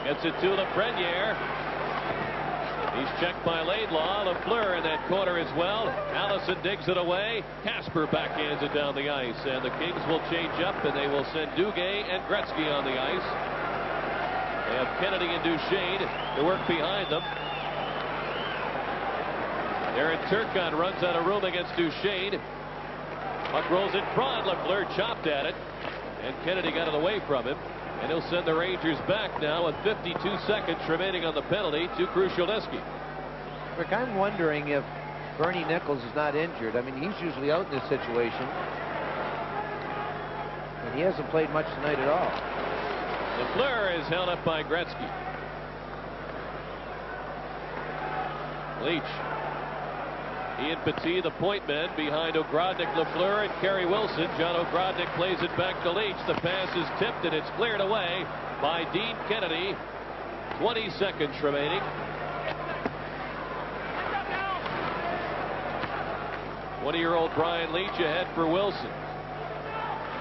Gets it to Lafreniere. He's checked by Laidlaw. Lafleur in that corner as well. Allison digs it away. Kasper backhands it down the ice. And the Kings will change up, and they will send Duchesne and Gretzky on the ice. They have Kennedy and Duchesne to work behind them. Darren Turcotte runs out of room against Duchesne. Puck rolls in front. Lafleur chopped at it, and Kennedy got it away from him. And he'll send the Rangers back now with 52 seconds remaining on the penalty to Krushelnyski. Rick, I'm wondering if Bernie Nicholls is not injured. I mean, he's usually out in this situation, and he hasn't played much tonight at all. Lafleur is held up by Gretzky. Leetch. He and Petit, the point men, behind Ogrodnick, Lafleur, and Carey Wilson. John Ogrodnick plays it back to Leetch. The pass is tipped, and it's cleared away by Dean Kennedy. 20 seconds remaining. 20-year-old Brian Leetch ahead for Wilson.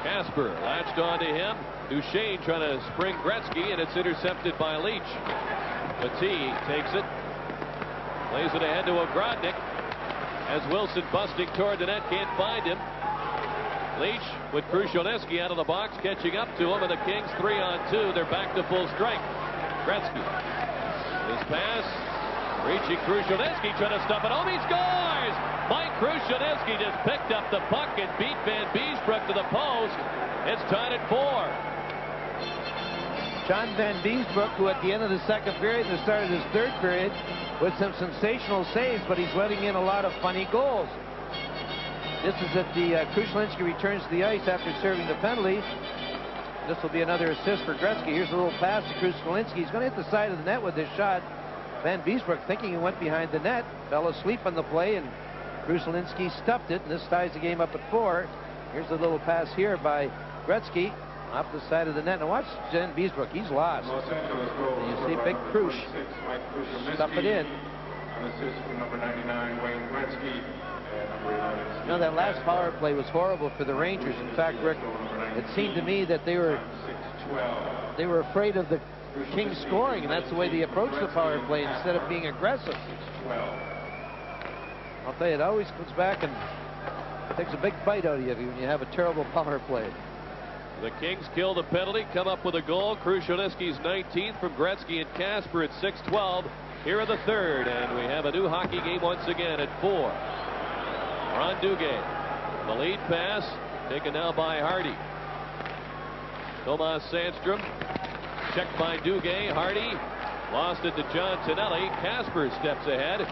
Kasper latched onto him. Duchesne trying to spring Gretzky, and it's intercepted by Leetch. Petit takes it. Plays it ahead to Ogrodnick. As Wilson busting toward the net, can't find him. Leetch with Krushelnyski out of the box, catching up to him, and the Kings 3-on-2. They're back to full strength. Gretzky. His pass, reaching Krushelnyski, trying to stop it home. He scores! Mike Krushelnyski just picked up the puck and beat Van Beesbrook to the post. It's tied at 4. John Van Beesbrook, who at the end of the second period and the start of his third period, with some sensational saves, but he's letting in a lot of funny goals. This is at the Krushelnyski returns to the ice after serving the penalty. This will be another assist for Gretzky. Here's a little pass to Krushelnyski. He's going to hit the side of the net with this shot. Van Beesbrook, thinking he went behind the net, fell asleep on the play, and Krushelnyski stuffed it, and this ties the game up at 4. Here's a little pass here by Gretzky off the side of the net. Now watch Van Beesbrook. He's lost. And you see big Krush stuff it in. An assist from number 99, Wayne Gretzky. And number 11. You know, that last power play was horrible for the Rangers. In fact, Rick, it seemed to me that they were afraid of the Kings scoring, and that's the way they approached the power play instead of being aggressive. I'll tell you, it always comes back and takes a big bite out of you when you have a terrible power play. The Kings kill the penalty, come up with a goal. Krushelnyski's 19th from Gretzky and Kasper at 6:12. Here in the third, and we have a new hockey game once again at 4. Ron Duchesne. The lead pass taken now by Hardy. Tomas Sandström checked by Duchesne. Hardy lost it to John Tonelli. Kasper steps ahead.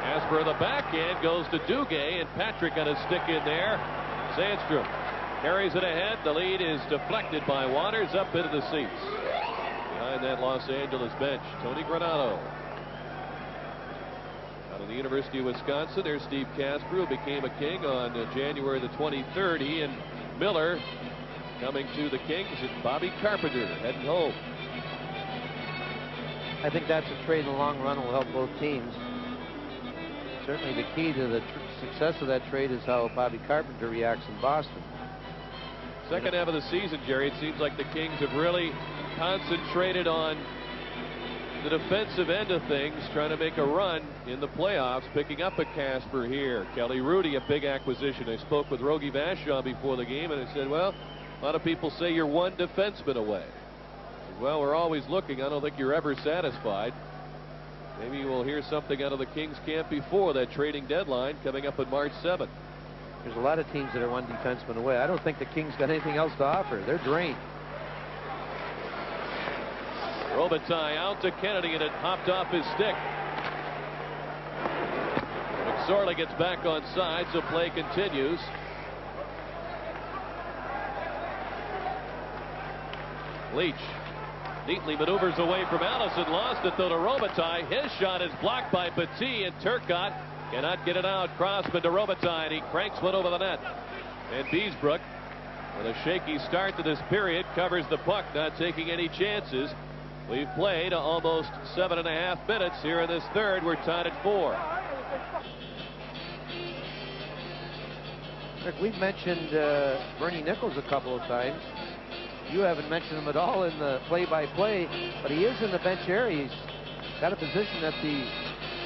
Kasper on the backhand goes to Duchesne, and Patrick got a stick in there. Sandström carries it ahead. The lead is deflected by Waters up into the seats. Behind that Los Angeles bench, Tony Granato. Out of the University of Wisconsin, there's Steve Kasper, who became a King on January the 23rd. He and Miller coming to the Kings, and Bobby Carpenter heading home. I think that's a trade in the long run will help both teams. Certainly the key to the success of that trade is how Bobby Carpenter reacts in Boston. Second half of the season, Jerry, it seems like the Kings have really concentrated on the defensive end of things, trying to make a run in the playoffs, picking up a Kasper here. Kelly Rudy, a big acquisition. I spoke with Rogie Vachon before the game, and I said, well, a lot of people say you're one defenseman away. Well, we're always looking. I don't think you're ever satisfied. Maybe we'll hear something out of the Kings camp before that trading deadline coming up on March 7th. There's a lot of teams that are one defenseman away. I don't think the Kings got anything else to offer. They're drained. Robitaille out to Kennedy, and it hopped off his stick. McSorley gets back on side, so play continues. Leetch neatly maneuvers away from Allison. Lost it though to Robitaille. His shot is blocked by Petit, and Turcotte cannot get it out. Crossman to Robitaille, and he cranks one over the net. And Beesbrook, with a shaky start to this period, covers the puck, not taking any chances. We've played almost 7.5 minutes here in this third. We're tied at 4. Rick, we've mentioned Bernie Nicholls a couple of times. You haven't mentioned him at all in the play-by-play, but he is in the bench area. He's got a position at the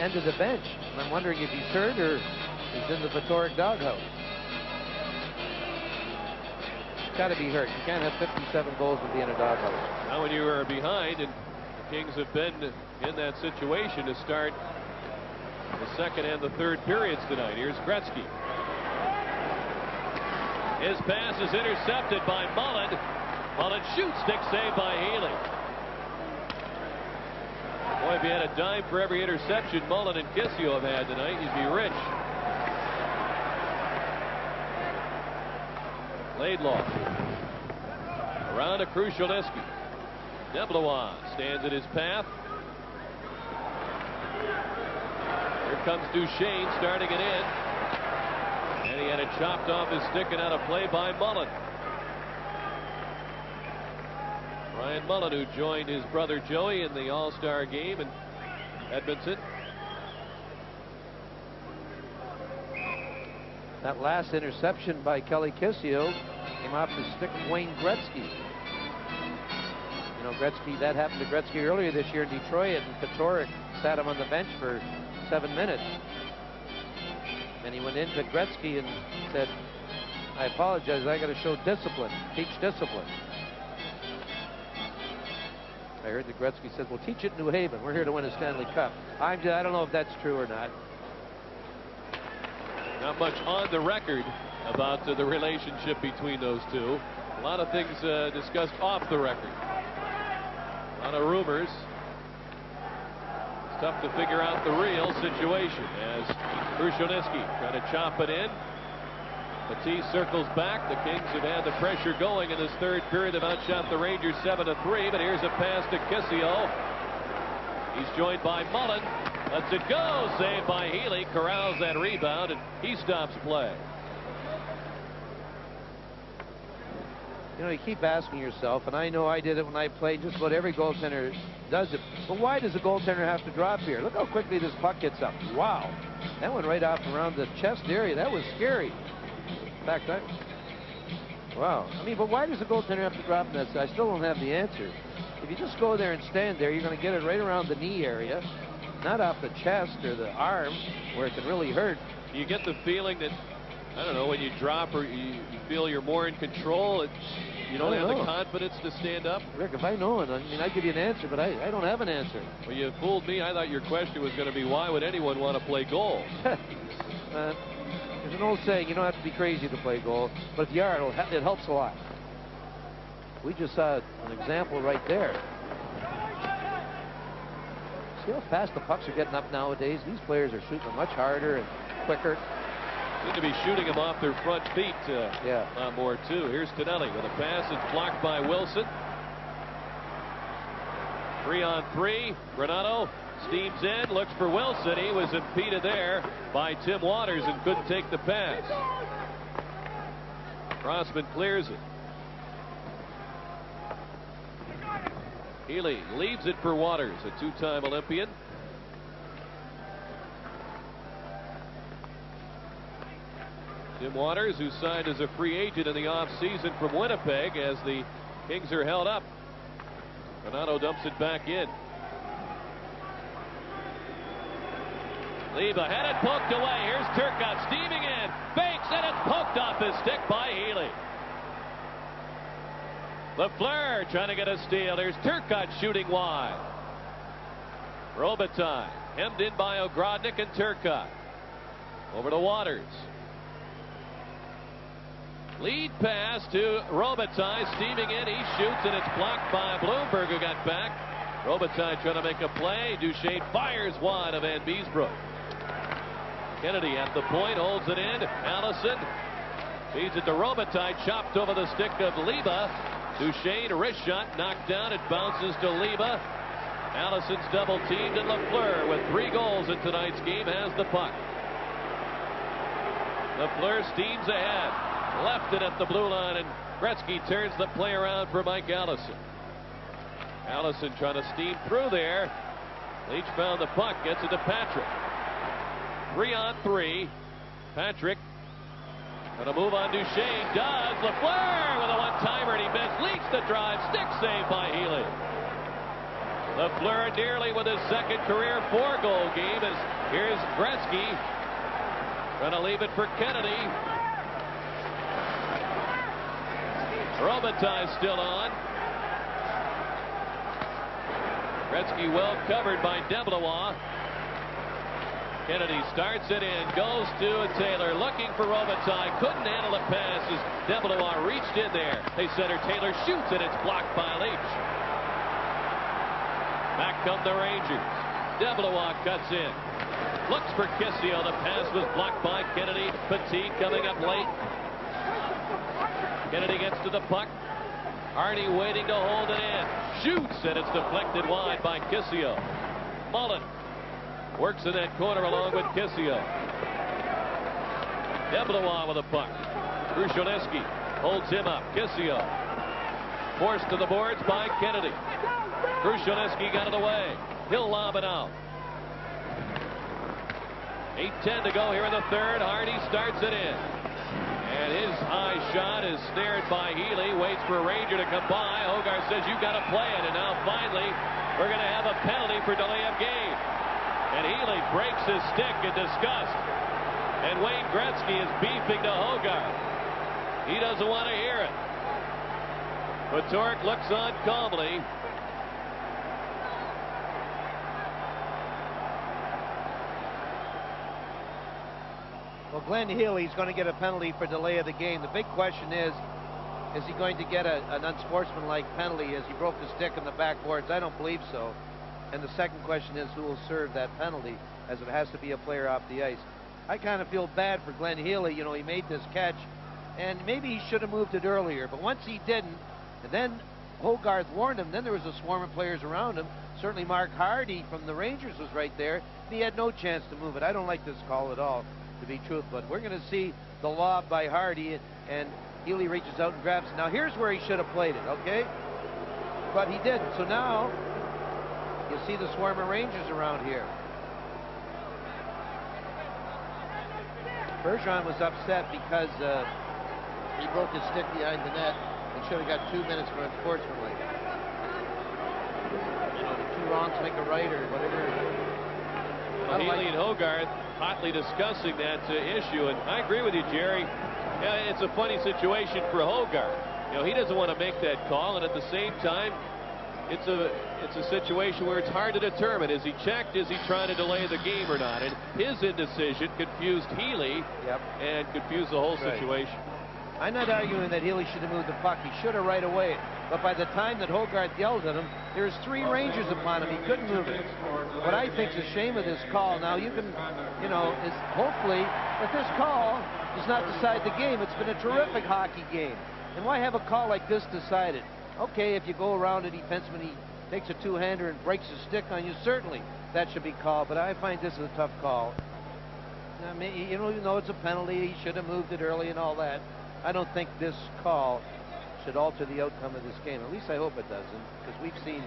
end of the bench. And I'm wondering if he's hurt or he's in the Patoric doghouse. He's got to be hurt. You can't have 57 goals and be in a doghouse. Now when you are behind, and the Kings have been in that situation to start the second and the third periods tonight. Here's Gretzky. His pass is intercepted by Mullen. Mullen shoots, stick save by Healy. Boy, if you had a dime for every interception Mullen and Kisio have had tonight, you'd be rich. Laidlaw. Around to Krushelnyski. DeBlois stands in his path. Here comes Duchesne starting it in. And he had it chopped off his stick and out of play by Mullen. Ryan Mullen, who joined his brother Joey in the All-Star game in Edmonton. That last interception by Kelly Kisio came off the stick of Wayne Gretzky. You know, Gretzky, that happened to Gretzky earlier this year in Detroit, and Patoric sat him on the bench for 7 minutes. And he went into Gretzky and said, I apologize, I got to show discipline, teach discipline. I heard that Gretzky said, well, teach it in New Haven. We're here to win a Stanley Cup. I don't know if that's true or not. Not much on the record about the relationship between those two. A lot of things discussed off the record. A lot of rumors. It's tough to figure out the real situation as Krushelnyski trying to chop it in. Petit circles back. The Kings have had the pressure going in this third period. They've outshot the Rangers 7-3, but here's a pass to Kisio. He's joined by Mullen. Lets it go. Saved by Healy. Corrals that rebound, and he stops play. You know, you keep asking yourself, and I know I did it when I played, just about every goaltender does it. But why does a goaltender have to drop here? Look how quickly this puck gets up. Wow. That went right off around the chest area. That was scary. In fact, wow. I mean, but why does the goaltender have to drop that? I still don't have the answer. If you just go there and stand there, you're going to get it right around the knee area, not off the chest or the arm where it can really hurt. You get the feeling that, I don't know, when you drop or you feel you're more in control, you don't have the confidence to stand up? Rick, if I know it, I mean, I'd give you an answer, but I don't have an answer. Well, you fooled me. I thought your question was going to be, why would anyone want to play goal? There's an old saying, you don't have to be crazy to play goal, but if you are, it helps a lot. We just saw an example right there. See how fast the pucks are getting up nowadays? These players are shooting much harder and quicker. Seem to be shooting them off their front feet a lot more, too. Here's Tonelli with a pass. It's blocked by Wilson. 3-on-3. Granato steams in, looks for Wilson. He was impeded there by Tim Waters and couldn't take the pass. Crossman clears it. Healy leaves it for Waters, a two-time Olympian. Tim Waters, who signed as a free agent in the offseason from Winnipeg as the Kings are held up. Granato dumps it back in. Leba had it poked away. Here's Turcotte steaming in. Fakes, and it's poked off his stick by Healy. Lafleur trying to get a steal. Here's Turcotte shooting wide. Robitaille hemmed in by Ogrodnick and Turcotte. Over to Waters. Lead pass to Robitaille, steaming in. He shoots, and it's blocked by Bloomberg, who got back. Robitaille trying to make a play. Duchesne fires wide of Van Beesbrook. Kennedy at the point, holds it in. Allison feeds it to Robitaille, chopped over the stick of Leba. Duchesne, a wrist shot, knocked down. It bounces to Leva. Allison's double teamed, and Lafleur, with 3 goals in tonight's game, has the puck. Lafleur steams ahead. Left it at the blue line, and Gretzky turns the play around for Mike Allison. Allison trying to steam through there. Leetch found the puck, gets it to Patrick. 3-on-3. Patrick gonna move on Duchesne. Does. Lafleur with a one-timer, and he missed. Leetch the drive. Stick save by Healy. Lafleur nearly with his second career 4-goal game. As here's Gretzky. Gonna leave it for Kennedy. Robitaille still on. Gretzky well covered by DeBlois. Kennedy starts it in, goes to Taylor, looking for Robitaille. Couldn't handle the pass as DeBlois reached in there. They center, Taylor shoots, and it's blocked by Leetch. Back come the Rangers. DeBlois cuts in. Looks for Kisio. The pass was blocked by Kennedy. Petit coming up late. Kennedy gets to the puck. Hardy waiting to hold it in. Shoots, and it's deflected wide by Kisio. Mullen works in that corner along with Kisio. DeBlois with a puck. Krushelnyski holds him up. Kisio forced to the boards by Kennedy. Krushelnyski got it away. He'll lob it out. 8:10 to go here in the third. Hardy starts it in. And his high shot is snared by Healy. Waits for a Ranger to come by. Hogarth says, "You got to play it." And now finally, we're going to have a penalty for delay of game. And Healy breaks his stick in disgust. And Wayne Gretzky is beefing to Hogarth. He doesn't want to hear it. But Torque looks on calmly. Well, Glenn Healy's going to get a penalty for delay of the game. The big question is he going to get an unsportsmanlike penalty as he broke the stick in the backboards? I don't believe so. And the second question is who will serve that penalty, as it has to be a player off the ice. I kind of feel bad for Glenn Healy. You know, he made this catch, and maybe he should have moved it earlier. But once he didn't, and then Hogarth warned him, then there was a swarm of players around him. Certainly Mark Hardy from the Rangers was right there, and he had no chance to move it. I don't like this call at all, to be truthful. But we're going to see the lob by Hardy, and Healy reaches out and grabs it. Now here's where he should have played it, okay? But he didn't. So now you see the swarm of Rangers around here. Bergeron was upset because he broke his stick behind the net and should have got 2 minutes for unsportsmanlike. You know, the 2 wrongs make a right, or whatever. Well, Healy and Hogarth hotly discussing that issue, and I agree with you, Jerry. Yeah, it's a funny situation for Hogarth. You know, he doesn't want to make that call, and at the same time, it's a situation where it's hard to determine. Is he checked? Is he trying to delay the game or not? And his indecision confused Healy and confused the whole situation. I'm not arguing that Healy should have moved the puck. He should have right away. But by the time that Hogarth yelled at him, there's 3 Rangers upon him. He couldn't move it. What I think is a shame of this call, now you can, you know, is hopefully that this call does not decide the game. It's been a terrific hockey game. And why have a call like this decided? Okay, if you go around a defenseman, he takes a two-hander and breaks his stick on you, certainly that should be called. But I find this is a tough call. I mean, you know, even though it's a penalty, he should have moved it early and all that. I don't think this call should alter the outcome of this game. At least I hope it doesn't, because we've seen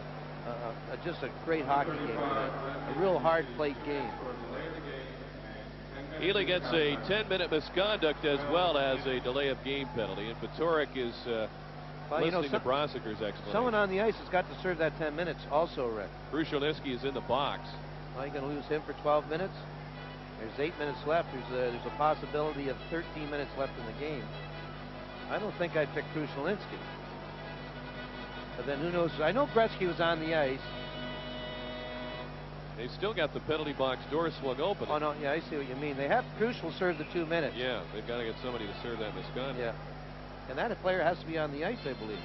just a great hockey game, a real hard-played game. Healy gets a 10-minute misconduct as well as a delay of game penalty, and Patoric is listening to Brossiker's explanation. Someone on the ice has got to serve that 10 minutes also, Rick. Krushelnyski is in the box. Are you going to lose him for 12 minutes? There's 8 minutes left. There's a possibility of 13 minutes left in the game. I don't think I'd pick Krushelnyski. But then who knows? I know Gretzky was on the ice. They still got the penalty box door swung open. Oh, no, yeah, I see what you mean. They have, Krush will serve the 2 minutes. Yeah, they've got to get somebody to serve that misconduct. Yeah. And that player has to be on the ice, I believe.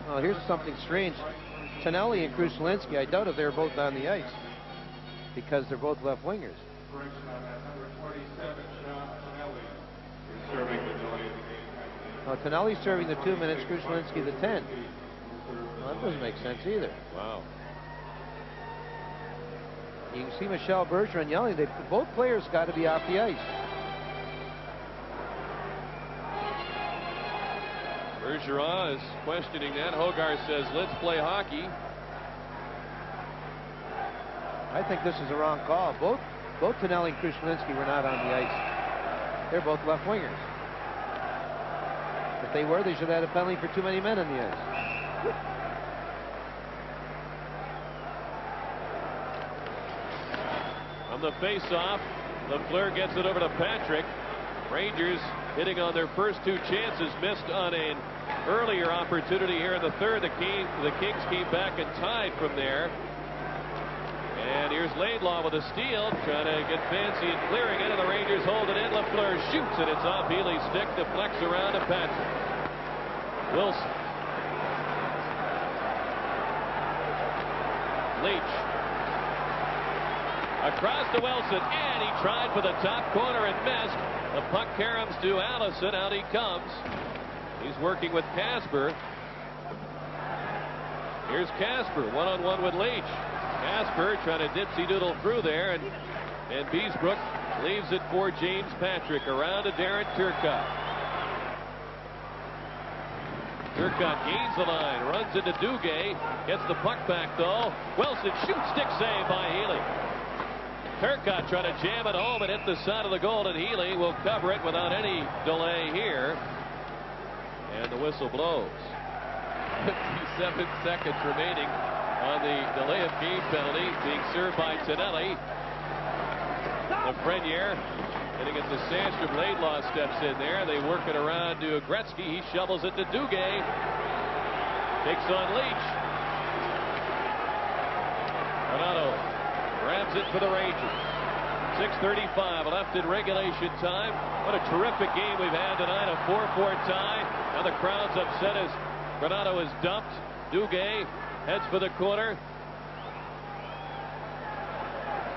Well, here's something strange. Tonelli and Krushelnyski, I doubt if they're both on the ice because they're both left wingers. serving the delay of the game. Well, Tonelli serving the 2 minutes, Krushelnyski the 10. Well, that doesn't make sense either. Wow. You can see Michel Bergeron yelling. Both players got to be off the ice. Bergeron is questioning that. Hogarth says, let's play hockey. I think this is a wrong call. Both Tonelli and Krushelnyski were not on the ice. They're both left wingers. If they were, they should have had a penalty for too many men on the ice. On the face-off, Lafleur gets it over to Patrick. Rangers hitting on their first 2 chances, missed on an earlier opportunity here in the third. The Kings came back and tied from there. And here's Laidlaw with a steal, trying to get fancy and clearing it, and the Rangers hold it in. Lafleur shoots, and it's off Healy's stick, deflects around to Patrick. Wilson. Leetch. Across to Wilson, and he tried for the top corner and missed. The puck caroms to Allison. Out he comes. He's working with Kasper. Here's Kasper, one-on-one with Leetch. Kasper trying to dipsy-doodle through there, and Beesbrook leaves it for James Patrick. Around to Darren Turcotte. Turcotte gains the line, runs into Duguay, gets the puck back though. Wilson shoots, stick save by Healy. Turcotte trying to jam it home and hit the side of the goal, and Healy will cover it without any delay here. And the whistle blows. 57 seconds remaining on the delay of game penalty, being served by Tonelli. Lafreniere hitting it to Sandström. Laidlaw steps in there. They work it around to Gretzky. He shovels it to Duguay. Takes on Leetch. Granato grabs it for the Rangers. 6:35 left in regulation time. What a terrific game we've had tonight. A 4-4 tie. Now the crowd's upset as Granato is dumped. Duguay heads for the corner.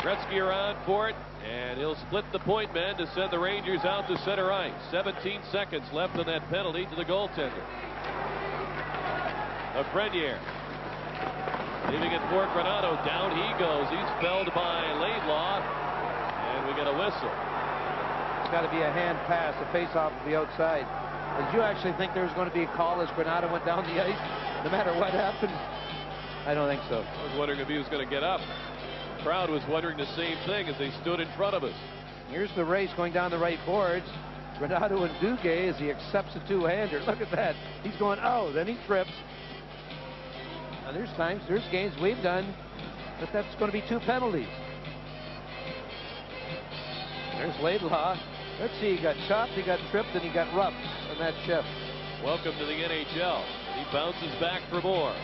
Gretzky around for it, and he'll split the point man to send the Rangers out to center ice. 17 seconds left on that penalty to the goaltender. Lafreniere leaving it for Granato. Down he goes. He's felled by Laidlaw, and we get a whistle. It's got to be a hand pass, a face-off to the outside. Did you actually think there was going to be a call as Granato went down the ice, no matter what happened? I don't think so. I was wondering if he was going to get up. The crowd was wondering the same thing as they stood in front of us. Here's the race going down the right boards. Granato and Duguay as he accepts a two-hander. Look at that. He's going, oh, then he trips. Now there's games we've done, but that's going to be 2 penalties. There's Laidlaw. Let's see, he got chopped, he got tripped, and he got roughed on that shift. Welcome to the NHL. He bounces back for more.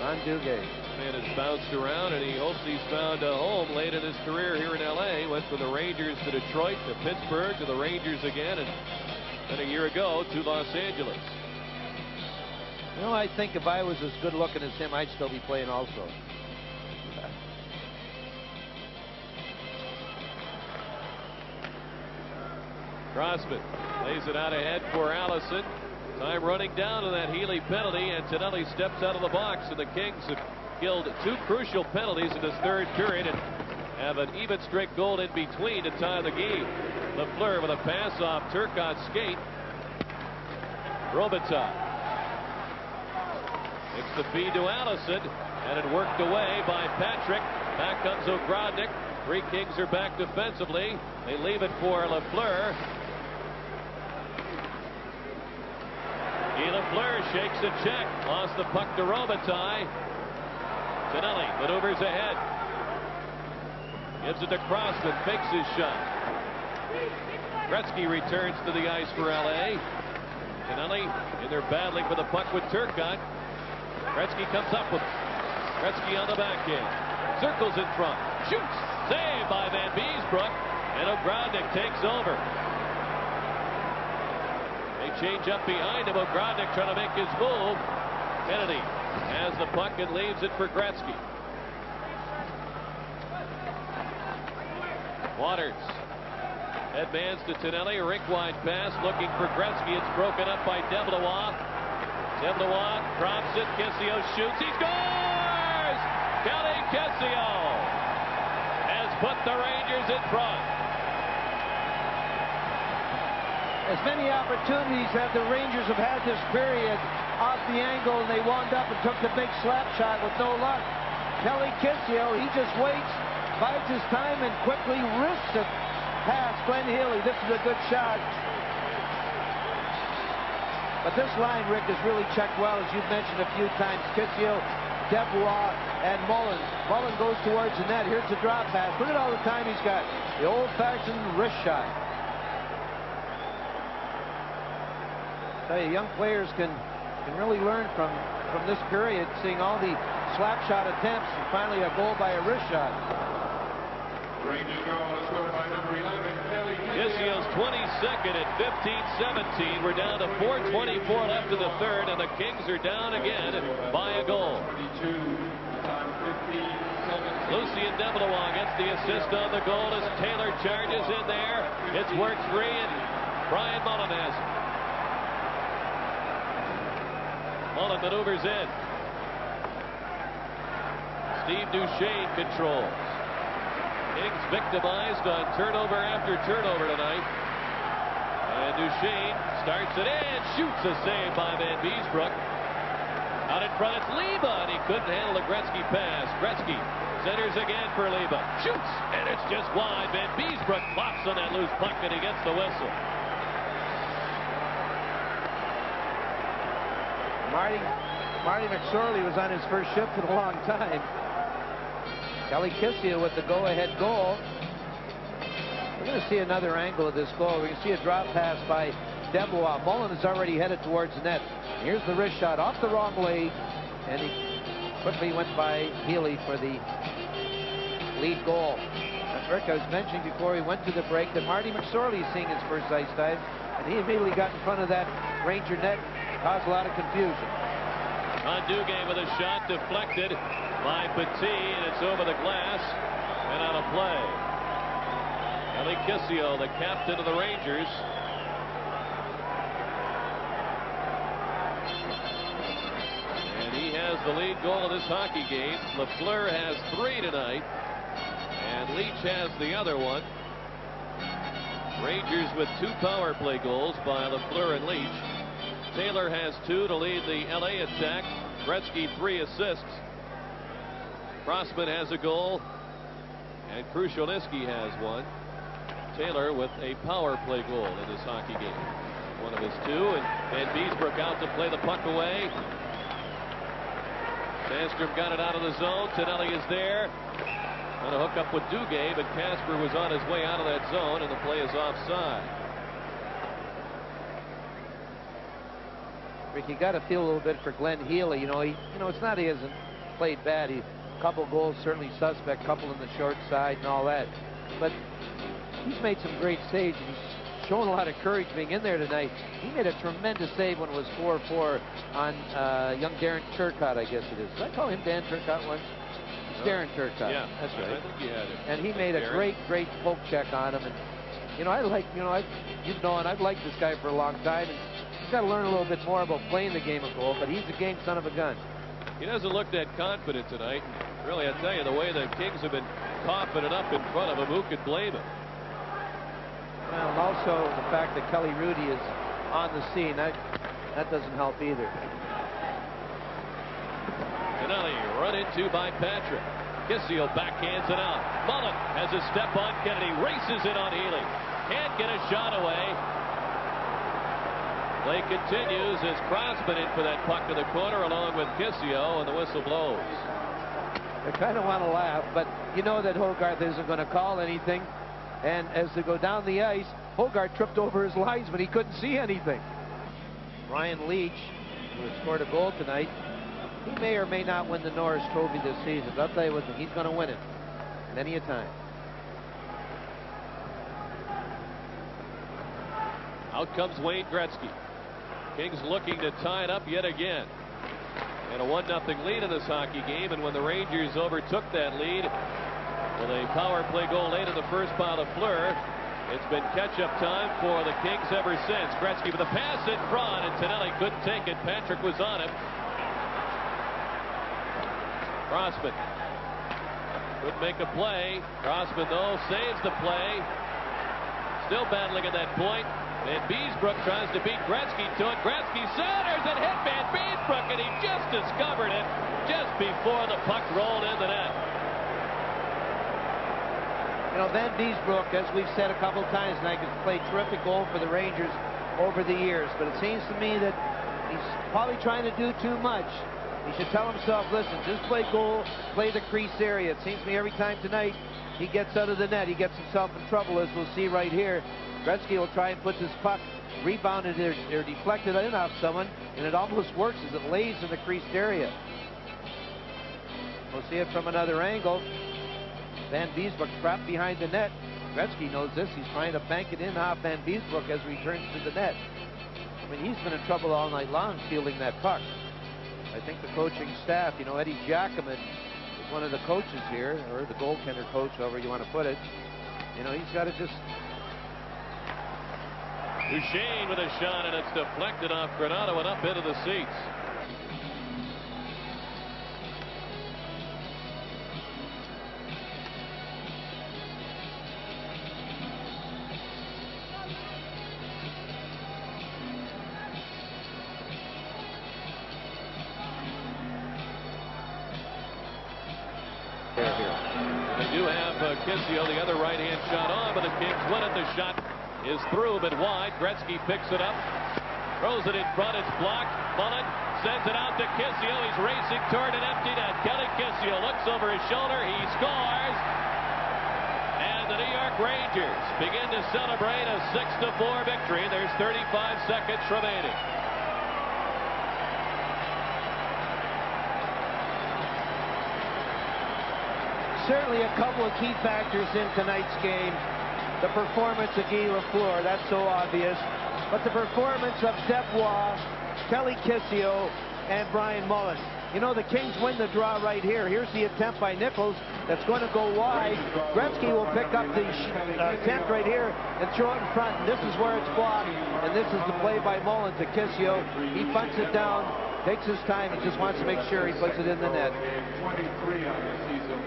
Ron Duguay. Man has bounced around, and he hopes he's found a home late in his career here in L.A. Went from the Rangers to Detroit to Pittsburgh to the Rangers again, and then a year ago to Los Angeles. You know, I think if I was as good looking as him, I'd still be playing also. Crossman lays it out ahead for Allison. Time running down to that Healy penalty, and Tonelli steps out of the box, and the Kings have killed 2 crucial penalties in this third period and have an even straight goal in between to tie the game. Lafleur with a pass off Turcotte's skate. Robitaille. It's the feed to Allison, and it worked away by Patrick. Back comes Ogrodnick. 3 Kings are back defensively. They leave it for Lafleur. Lafleur shakes a check. Lost the puck to Robitaille. Tonelli maneuvers ahead. Gives it to Crossman. Fakes his shot. Gretzky returns to the ice for LA. Tonelli in there battling for the puck with Turcotte. Gretzky comes up with it. Gretzky on the backhand. Circles in front. Shoots. Saved by Van Beesbrook. And Ogrodnick takes over. They change up behind him. Ogrodnick trying to make his move. Kennedy has the puck and leaves it for Gretzky. Waters Advance to Tonelli, rink-wide pass, looking for Gretzky. It's broken up by DeBlois. DeBlois drops it, Kisio shoots, he scores! Kelly Kisio has put the Rangers in front. As many opportunities have the Rangers have had this period off the angle, and they wound up and took the big slap shot with no luck. Kelly Kisio, he just waits, bides his time, and quickly wrists it past Glenn Healy. This is a good shot. But this line, Rick, is really checked well, as you've mentioned a few times. Kisio, DeBlois, and Mullen. Mullen goes towards the net. Here's the drop pass. Look at all the time he's got. The old-fashioned wrist shot. Tell you, young players can really learn from this period, seeing all the slap shot attempts, and finally a goal by a wrist shot. Rangers goal is scored by number 11, Kelly Kisio's 22nd at 15-17. We're down to 4:24 left in the third, and the Kings are down again by a goal. 22, time 15-17. Lucien DeBlois gets the assist on the goal as Taylor charges in there. It's worked free, and Brian Mullen has it. Mullen maneuvers in. Steve Duchesne controls. Kings victimized on turnover after turnover tonight. And Duchesne starts it in, shoots a save by Van Beesbrook. Out in front, it's Leba, and he couldn't handle the Gretzky pass. Gretzky centers again for Leba. Shoots, and it's just wide. Van Beesbrook flops on that loose puck, and he gets the whistle. Marty McSorley was on his first shift in a long time. Kelly Kisio with the go-ahead goal. We're going to see another angle of this goal. We're going to see a drop pass by DeBlois. Mullen is already headed towards the net. Here's the wrist shot off the wrong leg, and he quickly went by Healy for the lead goal. As Rick, I was mentioning before we went to the break that Marty McSorley is seeing his first ice time, and he immediately got in front of that Ranger net, caused a lot of confusion. Duchesne with a shot deflected by Petit, and it's over the glass and out of play. Kelly Kisio, the captain of the Rangers. And he has the lead goal of this hockey game. Lafleur has 3 tonight, and Leetch has the other one. Rangers with 2 power play goals by Lafleur and Leetch. Taylor has 2 to lead the LA attack. Gretzky 3 assists. Crossman has a goal, and Krushelnyski has 1. Taylor with a power play goal in this hockey game. One of his 2, and Beesbrook out to play the puck away. Sandström got it out of the zone. Tonelli is there. Going to hook up with Duchesne, but Kasper was on his way out of that zone, and the play is offside. Rick, you got to feel a little bit for Glenn Healy. It's not he hasn't played bad. He couple goals, certainly suspect, couple in the short side and all that. But he's made some great saves. He's shown a lot of courage being in there tonight. He made a tremendous save when it was 4-4 on young Darren Turcotte, I guess it is. Did I call him Dan Turcotte once? It's Darren Turcotte. Yeah, that's right. I think you had it. And he made a great poke check on him. And I've liked this guy for a long time. And he's got to learn a little bit more about playing the game of goal, but he's a game son of a gun. He doesn't look that confident tonight. Really, I tell you, the way the Kings have been confident up in front of him, who could blame him? Well, and also the fact that Kelly Rudy is on the scene, that doesn't help either. Tonelli run into by Patrick. Kisio backhands it out. Mullen has a step on Kennedy, races it on Healy. Can't get a shot away. Play continues as Crossman in for that puck to the corner along with Kisio, and the whistle blows. I kind of want to laugh, but you know that Hogarth isn't going to call anything. And as they go down the ice, Hogarth tripped over his linesman. He couldn't see anything. Ryan Leetch, who has scored a goal tonight, he may or may not win the Norris Trophy this season. But I'll tell you what, he's going to win it many a time. Out comes Wayne Gretzky. Kings looking to tie it up yet again. And a 1-0 lead in this hockey game, and when the Rangers overtook that lead with a power play goal late in the first by Lafleur, It's been catch-up time for the Kings ever since. Gretzky with a pass in front, and Tonelli couldn't take it. Patrick was on him. Crossman couldn't make a play. Crossman, though, saves the play. Still battling at that point. Van Beesbrook tries to beat Gretzky to it. Gretzky centers and hit Van Beesbrook, and he just discovered it just before the puck rolled in the net. You know, Van Beesbrook, as we've said a couple of times tonight, has played terrific goal for the Rangers over the years. But it seems to me that he's probably trying to do too much. He should tell himself, listen, just play goal, play the crease area. It seems to me every time tonight he gets out of the net, he gets himself in trouble, as we'll see right here. Gretzky will try and put this puck rebounded or deflected in off someone, and it almost works as it lays in the creased area. We'll see it from another angle. Van Beesbrook trapped behind the net. Gretzky knows this. He's trying to bank it in off Van Beesbrook as he returns to the net. I mean, he's been in trouble all night long fielding that puck. I think the coaching staff, you know, Eddie Giacomin is one of the coaches here, or the goaltender coach, however you want to put it. You know, he's got to just... Duchesne with a shot, and it's deflected off Granato and up into the seats. They do have Kisio, the other right-hand shot on, but the Kings win it. The shot is through, but wide. Gretzky picks it up, throws it in front. It's blocked. Mullen sends it out to Kisio. He's racing toward an empty net. Kelly Kisio looks over his shoulder. He scores. And the New York Rangers begin to celebrate a 6-4 victory. There's 35 seconds remaining. Certainly a couple of key factors in tonight's game. The performance of Guy Lafleur, that's so obvious. But the performance of DeBlois, Kelly Kisio, and Brian Mullen. You know, the Kings win the draw right here. Here's the attempt by Nicholls that's going to go wide. Gretzky will pick up the attempt right here and throw it in front. And this is where it's blocked. And this is the play by Mullen to Kisio. He punts it down, takes his time. He just wants to make sure he puts it in the net. 23 on the season.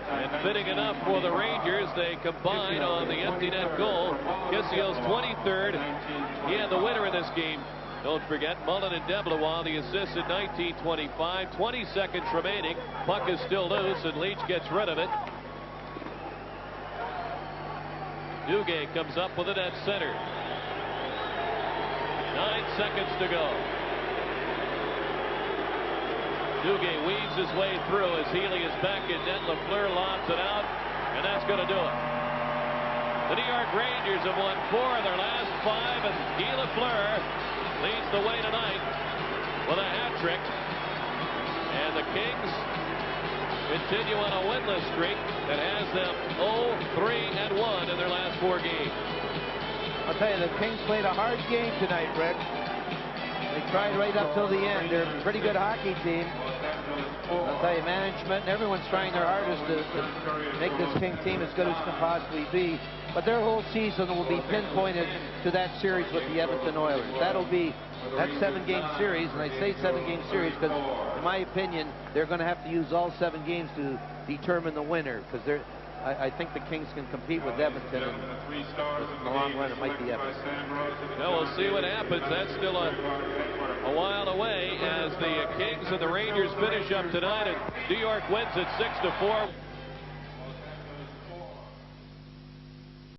And fitting enough for the Rangers, they combine on the empty net goal. Kisio's 23rd. He had the winner in this game. Don't forget, Mullen and DeBlois, the assists at 19:25. 20 seconds remaining. Puck is still loose, and Leetch gets rid of it. Duchesne comes up with it at center. 9 seconds to go. Duchesne weaves his way through as Healy is back in net. Lafleur lobs it out, and that's going to do it. The New York Rangers have won 4 of their last 5, and Guy Lafleur leads the way tonight with a hat trick. And the Kings continue on a winless streak that has them 0-3-1 in their last 4 games. I'll tell you, the Kings played a hard game tonight, Rick. They tried right up till the end. They're a pretty good hockey team. I'll tell you, management and everyone's trying their hardest to make this King team as good as can possibly be. But their whole season will be pinpointed to that series with the Edmonton Oilers. That'll be that 7-game series, and I say 7-game series because, in my opinion, they're going to have to use all 7 games to determine the winner, because I think the Kings can compete with Edmonton, and in the long run it might be Edmonton. Well, we'll see what happens. That's still a while away as the Kings and the Rangers finish up tonight, and New York wins at 6-4.